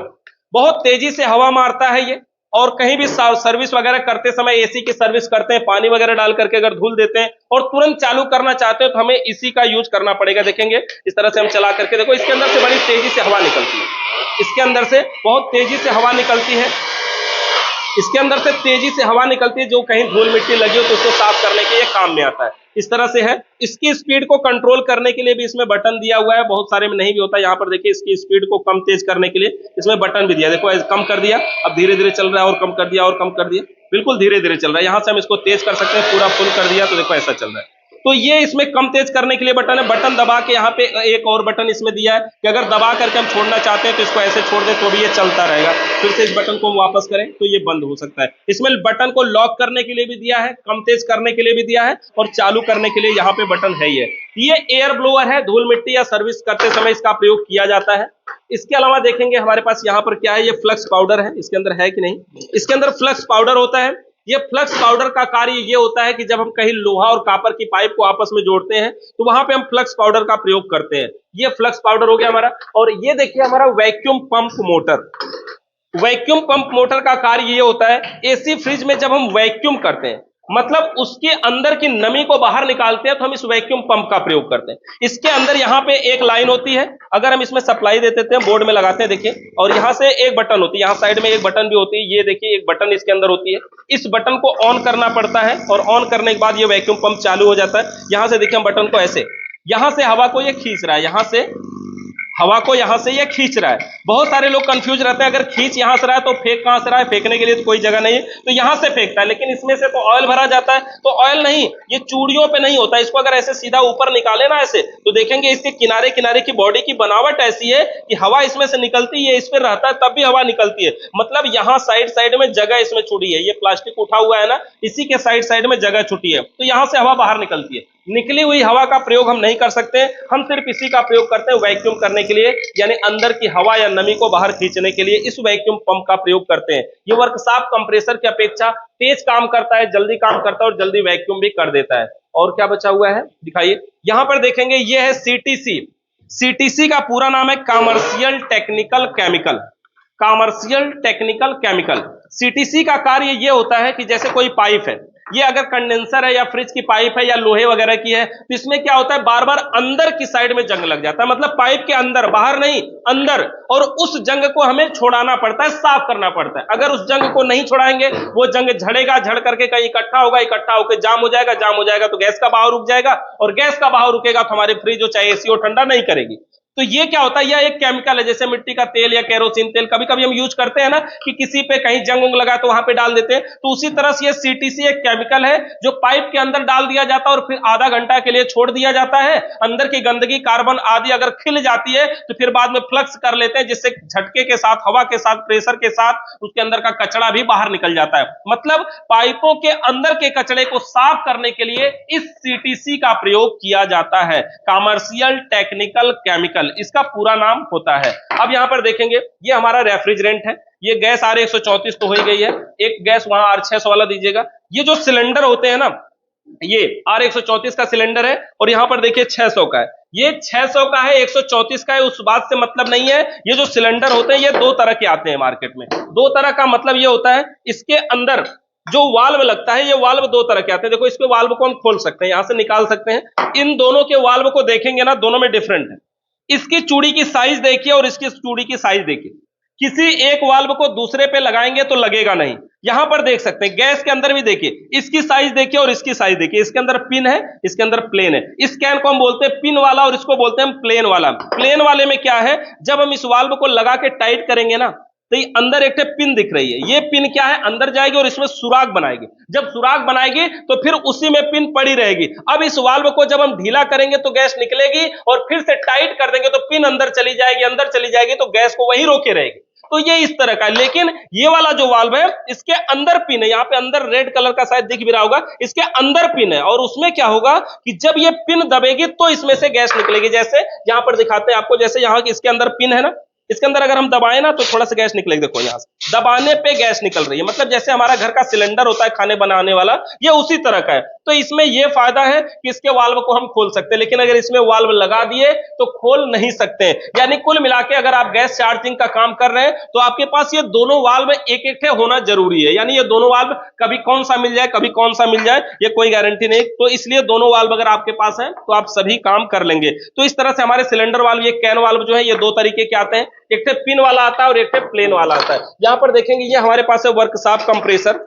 बहुत तेजी से हवा मारता है ये, और कहीं भी सर्विस वगैरह करते समय, एसी की सर्विस करते हैं, पानी वगैरह डाल करके अगर धुल देते हैं और तुरंत चालू करना चाहते हो तो हमें इसी का यूज करना पड़ेगा। देखेंगे इस तरह से हम चला करके, देखो इसके अंदर से बड़ी तेजी से हवा निकलती है, इसके अंदर से बहुत तेजी से हवा निकलती है, इसके अंदर से तेजी से हवा निकलती है, जो कहीं धूल मिट्टी लगी हो तो उसको साफ करने के लिए काम में आता है। इस तरह से है। इसकी स्पीड को कंट्रोल करने के लिए भी इसमें बटन दिया हुआ है, बहुत सारे में नहीं भी होता। यहाँ पर देखिए इसकी स्पीड को कम तेज करने के लिए इसमें बटन भी दिया, देखो कम कर दिया, अब धीरे धीरे चल रहा है, और कम कर दिया और कम कर दिया, बिल्कुल धीरे धीरे चल रहा है। यहाँ से हम इसको तेज कर सकते हैं, पूरा फुल कर दिया तो देखो ऐसा चल रहा है। तो ये इसमें कम तेज करने के लिए बटन है। बटन दबा के यहाँ पे एक और बटन इसमें दिया है कि अगर दबा करके हम छोड़ना चाहते हैं तो इसको ऐसे छोड़ दें तो भी ये चलता रहेगा, फिर से इस बटन को वापस करें तो ये बंद हो सकता है। इसमें बटन को लॉक करने के लिए भी दिया है, कम तेज करने के लिए भी दिया है, और चालू करने के लिए यहाँ पे बटन है ही है। ये एयर ब्लोअर है, धूल मिट्टी या सर्विस करते समय इसका प्रयोग किया जाता है। इसके अलावा देखेंगे हमारे पास यहाँ पर क्या है, ये फ्लक्स पाउडर है, इसके अंदर है कि नहीं, इसके अंदर फ्लक्स पाउडर होता है। ये फ्लक्स पाउडर का कार्य ये होता है कि जब हम कहीं लोहा और कॉपर की पाइप को आपस में जोड़ते हैं तो वहां पे हम फ्लक्स पाउडर का प्रयोग करते हैं। ये फ्लक्स पाउडर हो गया हमारा। और ये देखिए हमारा vacuum pump motor. Vacuum pump motor का कार्य ये होता है, एसी फ्रिज में जब हम वैक्यूम करते हैं, मतलब उसके अंदर की नमी को बाहर निकालते हैं, तो हम इस वैक्यूम पंप का प्रयोग करते हैं। इसके अंदर यहाँ पे एक लाइन होती है, अगर हम इसमें सप्लाई दे देते हैं, बोर्ड में लगाते हैं देखिए, और यहाँ से एक बटन होती है, यहाँ साइड में एक बटन भी होती है, ये देखिए एक बटन इसके अंदर होती है। इस बटन को ऑन करना पड़ता है, और ऑन करने के बाद ये वैक्यूम पंप चालू हो जाता है। यहाँ से देखिए हम बटन को ऐसे, यहाँ से हवा को ये खींच रहा है, यहाँ से हवा को यहाँ से ये खींच रहा है। बहुत सारे लोग कंफ्यूज रहते हैं, अगर खींच यहाँ से रहा है तो फेंक कहाँ से रहा है, फेंकने के लिए तो कोई जगह नहीं है, तो यहाँ से फेंकता है। लेकिन इसमें से तो ऑयल भरा जाता है, तो ऑयल नहीं, ये चूड़ियों पे नहीं होता, इसको अगर ऐसे सीधा ऊपर निकाले ना ऐसे, तो देखेंगे इसके किनारे किनारे की बॉडी की बनावट ऐसी है कि हवा इसमें से निकलती है, इस पे रहता है तब भी हवा निकलती है। मतलब यहाँ साइड साइड में जगह इसमें छुटी है, ये प्लास्टिक उठा हुआ है ना, इसी के साइड साइड में जगह छुटी है, तो यहाँ से हवा बाहर निकलती है। निकली हुई हवा का प्रयोग हम नहीं कर सकते, हम सिर्फ इसी का प्रयोग करते हैं वैक्यूम करने के लिए, यानी अंदर की हवा या नमी को बाहर खींचने के लिए इस वैक्यूम पंप का प्रयोग करते हैं। ये वर्कशॉप कंप्रेसर की अपेक्षा तेज काम करता है, जल्दी काम करता है और जल्दी वैक्यूम भी कर देता है। और क्या बचा हुआ है दिखाइए, यहां पर देखेंगे ये है सीटीसी। सीटीसी का पूरा नाम है commercial technical chemical. Commercial technical chemical. CTC का कार्य ये होता है कि जैसे कोई पाइप है, ये अगर कंडेंसर है या फ्रिज की पाइप है या लोहे वगैरह की है, तो इसमें क्या होता है बार बार अंदर की साइड में जंग लग जाता है, मतलब पाइप के अंदर, बाहर नहीं अंदर, और उस जंग को हमें छोड़ाना पड़ता है, साफ करना पड़ता है। अगर उस जंग को नहीं छोड़ाएंगे वो जंग झड़ेगा, झड़ करके कहीं इकट्ठा होगा, इकट्ठा होकर जाम हो जाएगा, जाम हो जाएगा तो गैस का बहाव रुक जाएगा, और गैस का बहाव रुकेगा तो हमारे फ्रिज हो चाहे एसी हो ठंडा नहीं करेगी। तो ये क्या होता है, यह एक केमिकल है, जैसे मिट्टी का तेल या केरोसिन तेल कभी कभी हम यूज करते हैं ना, कि किसी पे कहीं जंग उंग लगा तो वहां पे डाल देते हैं, तो उसी तरह से ये सीटीसी एक केमिकल है जो पाइप के अंदर डाल दिया जाता है और फिर आधा घंटा के लिए छोड़ दिया जाता है। अंदर की गंदगी कार्बन आदि अगर खिल जाती है तो फिर बाद में फ्लक्स कर लेते हैं, जिससे झटके के साथ, हवा के साथ, प्रेशर के साथ उसके अंदर का कचरा भी बाहर निकल जाता है। मतलब पाइपों के अंदर के कचरे को साफ करने के लिए इस सीटीसी का प्रयोग किया जाता है, कमर्शियल टेक्निकल केमिकल इसका पूरा नाम होता है। अब यहां पर देखेंगे ये हमारा रेफ्रिजरेंट है, ये गैस R134 तो हो ही गई है, एक गैस वहां R600 वाला दीजिएगा। ये जो सिलेंडर होते हैं ना, ये R134 का सिलेंडर है और यहां पर देखिए 600 का है, ये 600 का है, 134 का है, उस बात से मतलब नहीं है। ये जो सिलेंडर होते हैं ये दो तरह के आते हैं मार्केट में। दो तरह का मतलब ये होता है, इसके अंदर जो वाल्व लगता है, ये वाल्व दो तरह के आते हैं। देखो इसके वाल्व को हम खोल सकते हैं, यहां से निकाल सकते हैं। इन दोनों के वाल्व को देखेंगे ना, दोनों में डिफरेंट है। इसकी चूड़ी की साइज देखिए और इसकी चूड़ी की साइज देखिए, किसी एक वाल्व को दूसरे पे लगाएंगे तो लगेगा नहीं। यहां पर देख सकते हैं, गैस के अंदर भी देखिए, इसकी साइज देखिए और इसकी साइज देखिए, इसके अंदर पिन है, इसके अंदर प्लेन है। इस कैन को हम बोलते हैं पिन वाला और इसको बोलते हैं प्लेन वाला। प्लेन वाले में क्या है, जब हम इस वाल्व को लगा के टाइट करेंगे ना, तो ये अंदर एक पिन दिख रही है, ये पिन क्या है, अंदर जाएगी और इसमें सुराग बनाएगी। जब सुराग बनाएगी तो फिर उसी में पिन पड़ी रहेगी। अब इस वाल्व को जब हम ढीला करेंगे तो गैस निकलेगी, और फिर से टाइट कर देंगे तो पिन अंदर चली जाएगी, अंदर चली जाएगी तो गैस को वहीं रोके रहेगी। तो ये इस तरह का है। लेकिन ये वाला जो वाल्व है, इसके अंदर पिन है, यहाँ पे अंदर रेड कलर का शायद दिख भी रहा होगा, इसके अंदर पिन है, और उसमें क्या होगा कि जब ये पिन दबेगी तो इसमें से गैस निकलेगी। जैसे यहां पर दिखाते हैं आपको, जैसे यहाँ इसके अंदर पिन है ना, इसके अंदर अगर हम दबाएं ना तो थोड़ा सा गैस निकलेगी। देखो यहां से दबाने पे गैस निकल रही है, मतलब जैसे हमारा घर का सिलेंडर होता है खाने बनाने वाला, ये उसी तरह का है। तो इसमें यह फायदा है कि इसके वाल्व को हम खोल सकते हैं, लेकिन अगर इसमें वाल्व लगा दिए तो खोल नहीं सकते हैं। यानी कुल मिला के अगर आप गैस चार्जिंग का काम कर रहे हैं तो आपके पास ये दोनों वाल्व एक एक होना जरूरी है। यानी ये दोनों वाल्व कभी कौन सा मिल जाए, कभी कौन सा मिल जाए, ये कोई गारंटी नहीं। तो इसलिए दोनों वाल्व अगर आपके पास है तो आप सभी काम कर लेंगे। तो इस तरह से हमारे सिलेंडर वाल्व, ये कैन वाल्व जो है, ये दो तरीके के आते हैं, एक टे पिन वाला आता है और एक टे प्लेन वाला आता है। यहां पर देखेंगे ये हमारे पास है वर्कशॉप कंप्रेसर।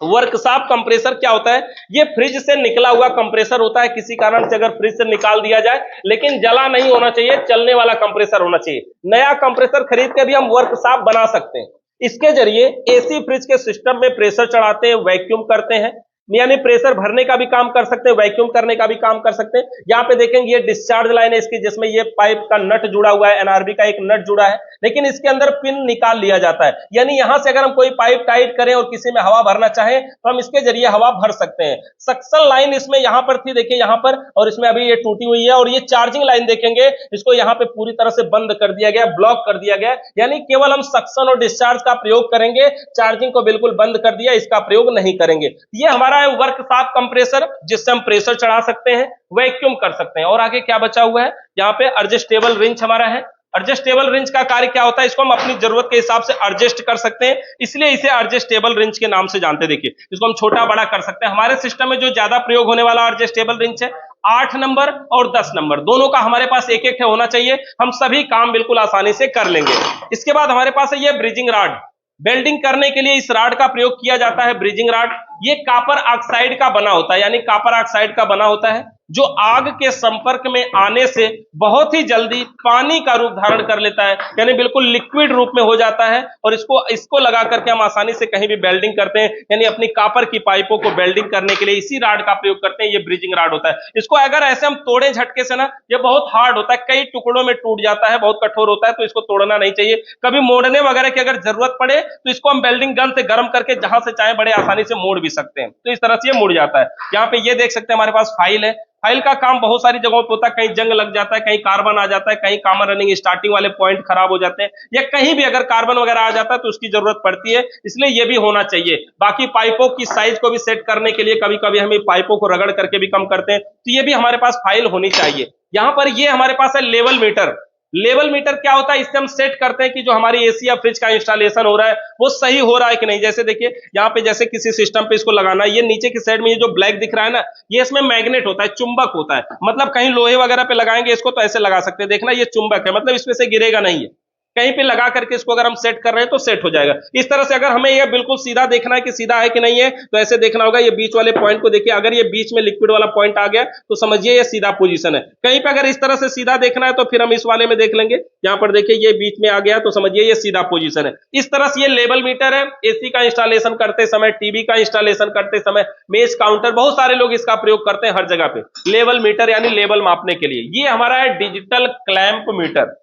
वर्कशॉप कंप्रेसर क्या होता है, ये फ्रिज से निकला हुआ कंप्रेसर होता है। किसी कारण से अगर फ्रिज से निकाल दिया जाए, लेकिन जला नहीं होना चाहिए, चलने वाला कंप्रेसर होना चाहिए। नया कंप्रेसर खरीद के भी हम वर्कशॉप बना सकते हैं। इसके जरिए एसी फ्रिज के सिस्टम में प्रेशर चढ़ाते हैं, वैक्यूम करते हैं, यानी प्रेशर भरने का भी काम कर सकते हैं, वैक्यूम करने का भी काम कर सकते हैं। यहाँ पे देखेंगे ये डिस्चार्ज लाइन है इसकी, जिसमें ये पाइप का नट जुड़ा हुआ है, एनआरबी का एक नट जुड़ा है, लेकिन इसके अंदर पिन निकाल लिया जाता है। यानी यहां से अगर हम कोई पाइप टाइट करें और किसी में हवा भरना चाहें तो हम इसके जरिए हवा भर सकते हैं। सक्शन लाइन इसमें यहां पर थी, देखिए यहां पर, और इसमें अभी ये टूटी हुई है। और ये चार्जिंग लाइन देखेंगे, इसको यहां पे पूरी तरह से बंद कर दिया गया, ब्लॉक कर दिया गया। यानी केवल हम सक्शन और डिस्चार्ज का प्रयोग करेंगे, चार्जिंग को बिल्कुल बंद कर दिया, इसका प्रयोग नहीं करेंगे। ये हमारा है वर्कशॉप कंप्रेसर, जिससे हम प्रेशर चढ़ा सकते हैं, वैक्यूम कर सकते हैं। और आगे क्या बचा हुआ है, यहाँ पे एडजस्टेबल रिंच हमारा है। एडजस्टेबल रिंच का कार्य क्या होता है, इसको हम अपनी जरूरत के हिसाब से एडजस्ट कर सकते हैं, इसलिए इसे एडजस्टेबल रिंच के नाम से जानते हैं। देखिए इसको हम छोटा बड़ा कर सकते हैं। हमारे सिस्टम में जो ज्यादा प्रयोग होने वाला एडजस्टेबल रिंच है, 8 नंबर और 10 नंबर दोनों का हमारे पास एक एक होना चाहिए, हम सभी काम बिल्कुल आसानी से कर लेंगे। इसके बाद हमारे पास है ये ब्रिजिंग रॉड। वेल्डिंग करने के लिए इस रॉड का प्रयोग किया जाता है, ब्रिजिंग रॉड। ये कॉपर ऑक्साइड का बना होता है, यानी कॉपर ऑक्साइड का बना होता है। जो आग के संपर्क में आने से बहुत ही जल्दी पानी का रूप धारण कर लेता है, यानी बिल्कुल लिक्विड रूप में हो जाता है। और इसको लगा करके हम आसानी से कहीं भी वेल्डिंग करते हैं, यानी अपनी कॉपर की पाइपों को वेल्डिंग करने के लिए इसी राड का प्रयोग करते हैं। ये ब्रिजिंग राड होता है। इसको अगर ऐसे हम तोड़े झटके से ना, ये बहुत हार्ड होता है, कई टुकड़ों में टूट जाता है, बहुत कठोर होता है, तो इसको तोड़ना नहीं चाहिए। कभी मोड़ने वगैरह की अगर जरूरत पड़े तो इसको हम वेल्डिंग गन से गर्म करके जहां से चाहे बड़े आसानी से मोड़ भी सकते हैं। तो इस तरह से ये मुड़ जाता है। यहाँ पे ये देख सकते हैं हमारे पास फाइल है। फाइल का काम बहुत सारी जगहों पे होता है, कहीं जंग लग जाता है, कहीं कार्बन आ जाता है, कहीं कॉमन रनिंग स्टार्टिंग वाले पॉइंट खराब हो जाते हैं, या कहीं भी अगर कार्बन वगैरह आ जाता है तो उसकी जरूरत पड़ती है, इसलिए ये भी होना चाहिए। बाकी पाइपों की साइज को भी सेट करने के लिए कभी कभी हमें पाइपों को रगड़ करके भी कम करते हैं, तो ये भी हमारे पास फाइल होनी चाहिए। यहां पर ये हमारे पास है लेवल मीटर। लेवल मीटर क्या होता है, इससे हम सेट करते हैं कि जो हमारी एसी या फ्रिज का इंस्टॉलेशन हो रहा है वो सही हो रहा है कि नहीं। जैसे देखिए यहाँ पे जैसे किसी सिस्टम पे इसको लगाना है, ये नीचे की साइड में ये जो ब्लैक दिख रहा है ना, ये इसमें मैग्नेट होता है, चुंबक होता है। मतलब कहीं लोहे वगैरह पे लगाएंगे इसको तो ऐसे लगा सकते हैं, देखना ये चुंबक है, मतलब इसमें से गिरेगा नहीं है। कहीं पे लगा करके इसको अगर हम सेट कर रहे हैं तो सेट हो जाएगा। इस तरह से अगर हमें ये बिल्कुल सीधा देखना है कि सीधा है कि नहीं है, तो ऐसे देखना होगा। ये बीच वाले पॉइंट को देखिए, अगर ये बीच में लिक्विड वाला पॉइंट आ गया तो समझिए ये सीधा पोजीशन है। कहीं पे अगर इस तरह से सीधा देखना है तो फिर हम इस वाले में देख लेंगे। यहाँ पर देखिए ये बीच में आ गया तो समझिए ये सीधा पोजीशन है। इस तरह से ये लेवल मीटर है। एसी का इंस्टॉलेशन करते समय, टीवी का इंस्टॉलेशन करते समय, मेज काउंटर, बहुत सारे लोग इसका प्रयोग करते हैं हर जगह पे, लेवल मीटर यानी लेवल मापने के लिए। ये हमारा है digital clamp meter.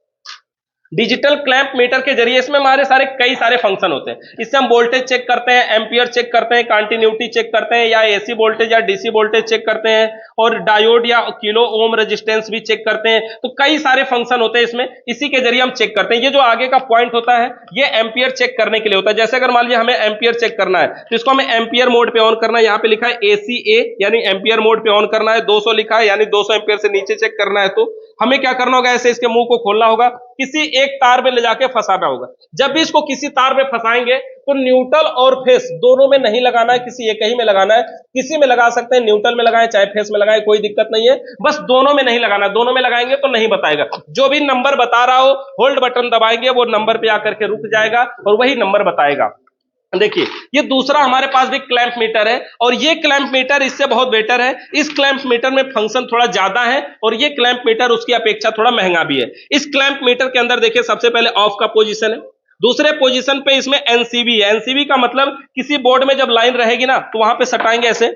Digital clamp meter के जरिए इसमें हमारे कई सारे फंक्शन होते हैं। इससे हम वोल्टेज चेक करते हैं, एम्पियर चेक करते हैं, कंटिन्यूटी चेक करते हैं, या एसी वोल्टेज या डीसी वोल्टेज चेक करते हैं, और डायोड या किलो ओम रेजिस्टेंस भी चेक करते हैं। तो कई सारे फंक्शन होते हैं इसमें, इसी के जरिए हम चेक करते हैं। ये जो आगे का पॉइंट होता है ये एम्पियर चेक करने के लिए होता है। जैसे अगर मान लीजिए हमें एम्पियर चेक करना है तो इसको हमें एम्पियर मोड पे ऑन करना है। यहाँ पे लिखा है एसीए यानी एम्पियर मोड पे ऑन करना है। 200 लिखा है यानी 200 एम्पियर से नीचे चेक करना है। तो हमें क्या करना होगा, ऐसे इसके मुंह को खोलना होगा, किसी एक तार में ले जाके फंसाना होगा। जब भी इसको किसी तार में फंसाएंगे तो न्यूट्रल और फेस दोनों में नहीं लगाना है, किसी एक ही में लगाना है। किसी में लगा सकते हैं, न्यूट्रल में लगाएं चाहे फेस में लगाएं, कोई दिक्कत नहीं है, बस दोनों में नहीं लगाना। दोनों में लगाएंगे तो नहीं बताएगा। जो भी नंबर बता रहा हो होल्ड बटन दबाएंगे, वो नंबर पे आकर के रुक जाएगा और वही नंबर बताएगा। देखिए ये दूसरा हमारे पास भी क्लैंप मीटर है, और ये क्लैंप मीटर इससे बहुत बेटर है। इस क्लैंप मीटर में फंक्शन थोड़ा ज्यादा है, और ये क्लैंप मीटर उसकी अपेक्षा थोड़ा महंगा भी है। इस क्लैंप मीटर के अंदर देखिए सबसे पहले ऑफ का पोजीशन है, दूसरे पोजीशन पे इसमें एनसीबी है। एनसीबी का मतलब किसी बोर्ड में जब लाइन रहेगी ना तो वहां पे सटाएंगे ऐसे,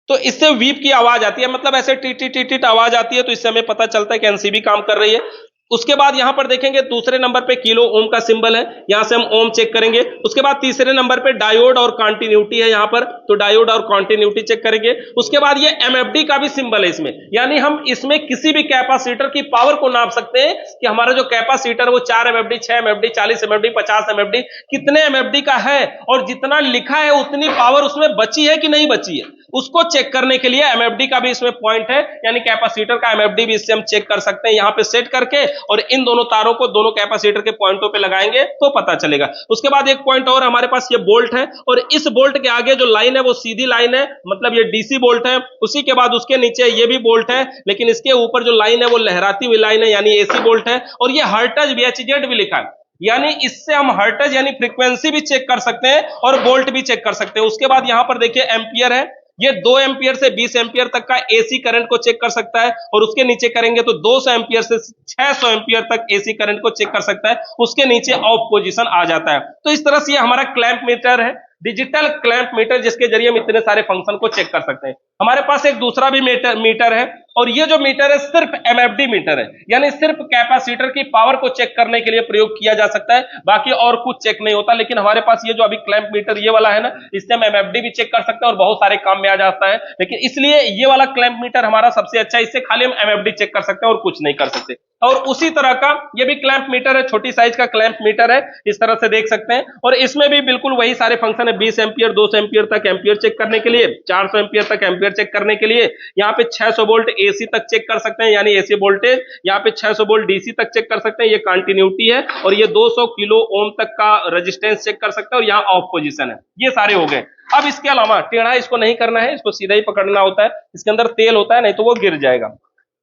तो इससे वीप की आवाज आती है, मतलब ऐसे टी टी टी टी आवाज आती है, तो इससे हमें पता चलता है कि एनसीबी काम कर रही है। उसके बाद यहां पर देखेंगे दूसरे नंबर पे किलो ओम का सिंबल है, यहां से हम ओम चेक करेंगे। उसके बाद तीसरे नंबर पे डायोड और कंटिन्यूटी है यहां पर, तो डायोड और कंटिन्यूटी चेक करेंगे। उसके बाद ये एमएफडी का भी सिंबल है इसमें, यानी हम इसमें किसी भी कैपेसिटर की पावर को नाप सकते हैं कि हमारा जो कैपेसिटर वो 4 एमएफडी, 6 एमएफडी, 40 एमएफडी, 50 एमएफडी, कितने एमएफडी का है, और जितना लिखा है उतनी पावर उसमें बची है कि नहीं बची है, उसको चेक करने के लिए एमएफडी का भी इसमें पॉइंट है, यानी कैपेसिटर का एमएफडी भी इससे हम चेक कर सकते हैं। यहां पे सेट करके और इन दोनों तारों को दोनों कैपेसिटर के पॉइंटों पे लगाएंगे तो पता चलेगा। उसके बाद एक पॉइंट और हमारे पास ये बोल्ट है, और इस बोल्ट के आगे जो लाइन है वो सीधी लाइन है, मतलब ये डीसी बोल्ट है। उसी के बाद उसके नीचे ये भी बोल्ट है, लेकिन इसके ऊपर जो लाइन है वो लहराती हुई लाइन है, यानी एसी बोल्ट है। और ये हर्टज भी, एचजेड भी लिखा है, यानी इससे हम हर्टज यानी फ्रीक्वेंसी भी चेक कर सकते हैं और वोल्ट भी चेक कर सकते हैं। उसके बाद यहां पर देखिए एम्पियर है, ये 2 एम्पियर से 20 एम्पियर तक का एसी करंट को चेक कर सकता है, और उसके नीचे करेंगे तो 200 एम्पियर से 600 एम्पियर तक एसी करंट को चेक कर सकता है। उसके नीचे ऑफ पोजीशन आ जाता है। तो इस तरह से ये हमारा क्लैंप मीटर है, डिजिटल क्लैंप मीटर, जिसके जरिए हम इतने सारे फंक्शन को चेक कर सकते हैं। हमारे पास एक दूसरा भी मीटर है, और ये जो मीटर है सिर्फ एमएफडी मीटर है, यानी सिर्फ कैपेसिटर की पावर को चेक करने के लिए प्रयोग किया जा सकता है, बाकी और कुछ चेक नहीं होता। लेकिन हमारे पास ये जो अभी क्लैंप मीटर ये वाला है ना, इससे हम एमएफडी भी चेक कर सकते हैं और बहुत सारे काम में आ जाता है। लेकिन इसलिए ये वाला क्लैंप मीटर हमारा सबसे अच्छा है, इससे खाली हम एमएफडी चेक कर सकते हैं और कुछ नहीं कर सकते। और उसी तरह का ये भी क्लैंप मीटर है, छोटी साइज का क्लैंप मीटर है, इस तरह से देख सकते हैं। और इसमें भी बिल्कुल वही सारे फंक्शन है, 20 एम्पियर, 200 एम्पियर तक एम्पियर चेक करने के लिए, 400 एम्पियर तक एम्पियर चेक करने के लिए, यहाँ पे 600 वोल्ट एसी तक चेक कर सकते हैं, यानी एसी वोल्टेज, यहाँ पे 600 वोल्ट डीसी तक चेक कर सकते हैं, ये कंटिन्यूटी है, और ये 200 किलो ओम तक का रेजिस्टेंस चेक कर सकते हैं, और यहाँ ऑफ पोजीशन है। ये सारे हो गए। अब इसके अलावा टेढ़ा इसको नहीं करना है, इसको सीधा ही पकड़ना होता है, इसके अंदर तेल होता है, नहीं तो वो गिर जाएगा।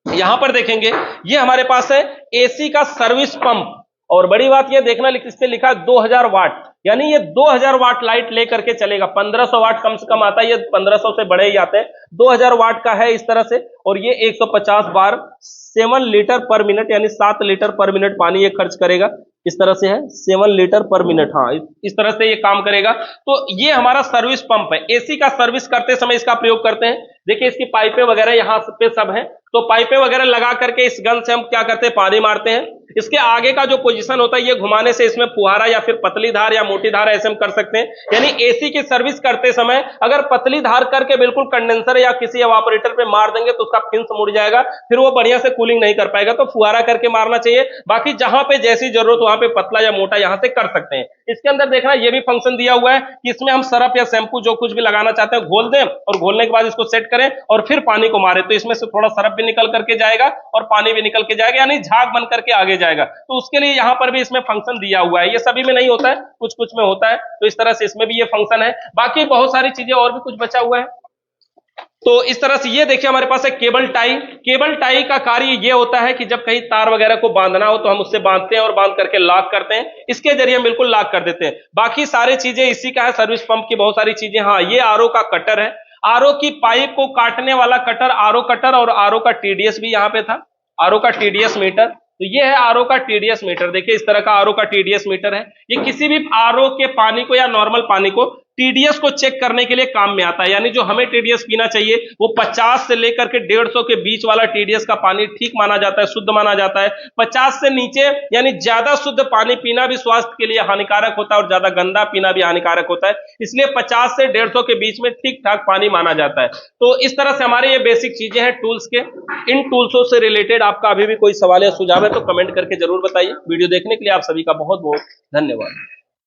यहां पर देखेंगे ये हमारे पास है एसी का सर्विस पंप, और बड़ी बात ये देखना, इस पे लिखा है 2000 वाट, यानी ये 2000 वाट लाइट लेकर के चलेगा। 1500 वाट कम से कम आता है, ये 1500 से बड़े ही आते हैं। 2000 वाट का है इस तरह से, और ये 150 बार 7 लीटर पर मिनट यानी 7 लीटर पर मिनट पानी ये खर्च करेगा। इस तरह से है 7 लीटर पर मिनट, हाँ इस तरह से ये काम करेगा। तो ये हमारा सर्विस पंप है। एसी का सर्विस करते समय इसका प्रयोग करते हैं। देखिए इसकी पाइपें वगैरह यहाँ पे सब है, तो पाइपें वगैरह लगा करके इस गन से हम क्या करते हैं, पानी मारते हैं। इसके आगे का जो पोजीशन होता है, ये घुमाने से इसमें फुहारा या फिर पतली धार या मोटी धार ऐसे हम कर सकते हैं। यानी एसी की सर्विस करते समय अगर पतली धार करके बिल्कुल कंडेंसर या किसी एवापोरेटर पे मार देंगे तो उसका फिन्स मुड़ जाएगा, फिर वो बढ़िया से कूलिंग नहीं कर पाएगा। तो फुहारा करके मारना चाहिए। बाकी जहां पे जैसी जरूरत वहां पे पतला या मोटा यहां से कर सकते हैं। इसके अंदर देखना ये भी फंक्शन दिया हुआ है कि इसमें हम सरफ या शैम्पू जो कुछ भी लगाना चाहते हैं घोल दें, और घोलने के बाद इसको सेट करें और फिर पानी को मारे, तो इसमें से थोड़ा सरफ भी निकल करके जाएगा और पानी भी निकल के जाएगा, यानी झाग बन करके आगे जाएगा। तो उसके लिए यहां पर भी इसमें फंक्शन दिया हुआ है। ये सभी में नहीं होता है, कुछ कुछ में होता है। तो इस तरह से इसमें भी ये फंक्शन है। बाकी बहुत सारी चीजें और भी कुछ बचा हुआ है। तो इस तरह से ये देखिए हमारे पास है केबल टाई। केबल टाई का कार्य ये होता है कि जब कहीं तार वगैरह को बांधना हो तो हम उससे बांधते हैं और बांध करके लॉक करते हैं। इसके जरिए हम बिल्कुल लॉक कर देते हैं। बाकी सारी चीजें इसी का है, सर्विस पंप की बहुत सारी चीजें। हाँ, ये आरओ का कटर है, आरओ की पाइप को काटने वाला कटर, आरओ कटर, और आरओ का टीडीएस भी यहाँ पे था, आरओ का टीडीएस मीटर। तो ये है आरओ का टीडीएस मीटर। देखिए इस तरह का आरओ का टीडीएस मीटर है। ये किसी भी आरओ के पानी को या नॉर्मल पानी को टीडीएस को चेक करने के लिए काम में आता है। यानी जो हमें टीडीएस पीना चाहिए वो 50 से लेकर के 150 के बीच वाला टीडीएस का पानी ठीक माना जाता है, शुद्ध माना जाता है। 50 से नीचे यानी ज्यादा शुद्ध पानी पीना भी स्वास्थ्य के लिए हानिकारक होता है और ज्यादा गंदा पीना भी हानिकारक होता है। इसलिए 50 से 150 के बीच में ठीक ठाक पानी माना जाता है। तो इस तरह से हमारे ये बेसिक चीजें हैं टूल्स के। इन टूल्सों से रिलेटेड आपका अभी भी कोई सवाल या सुझाव है तो कमेंट करके जरूर बताइए। वीडियो देखने के लिए आप सभी का बहुत बहुत धन्यवाद।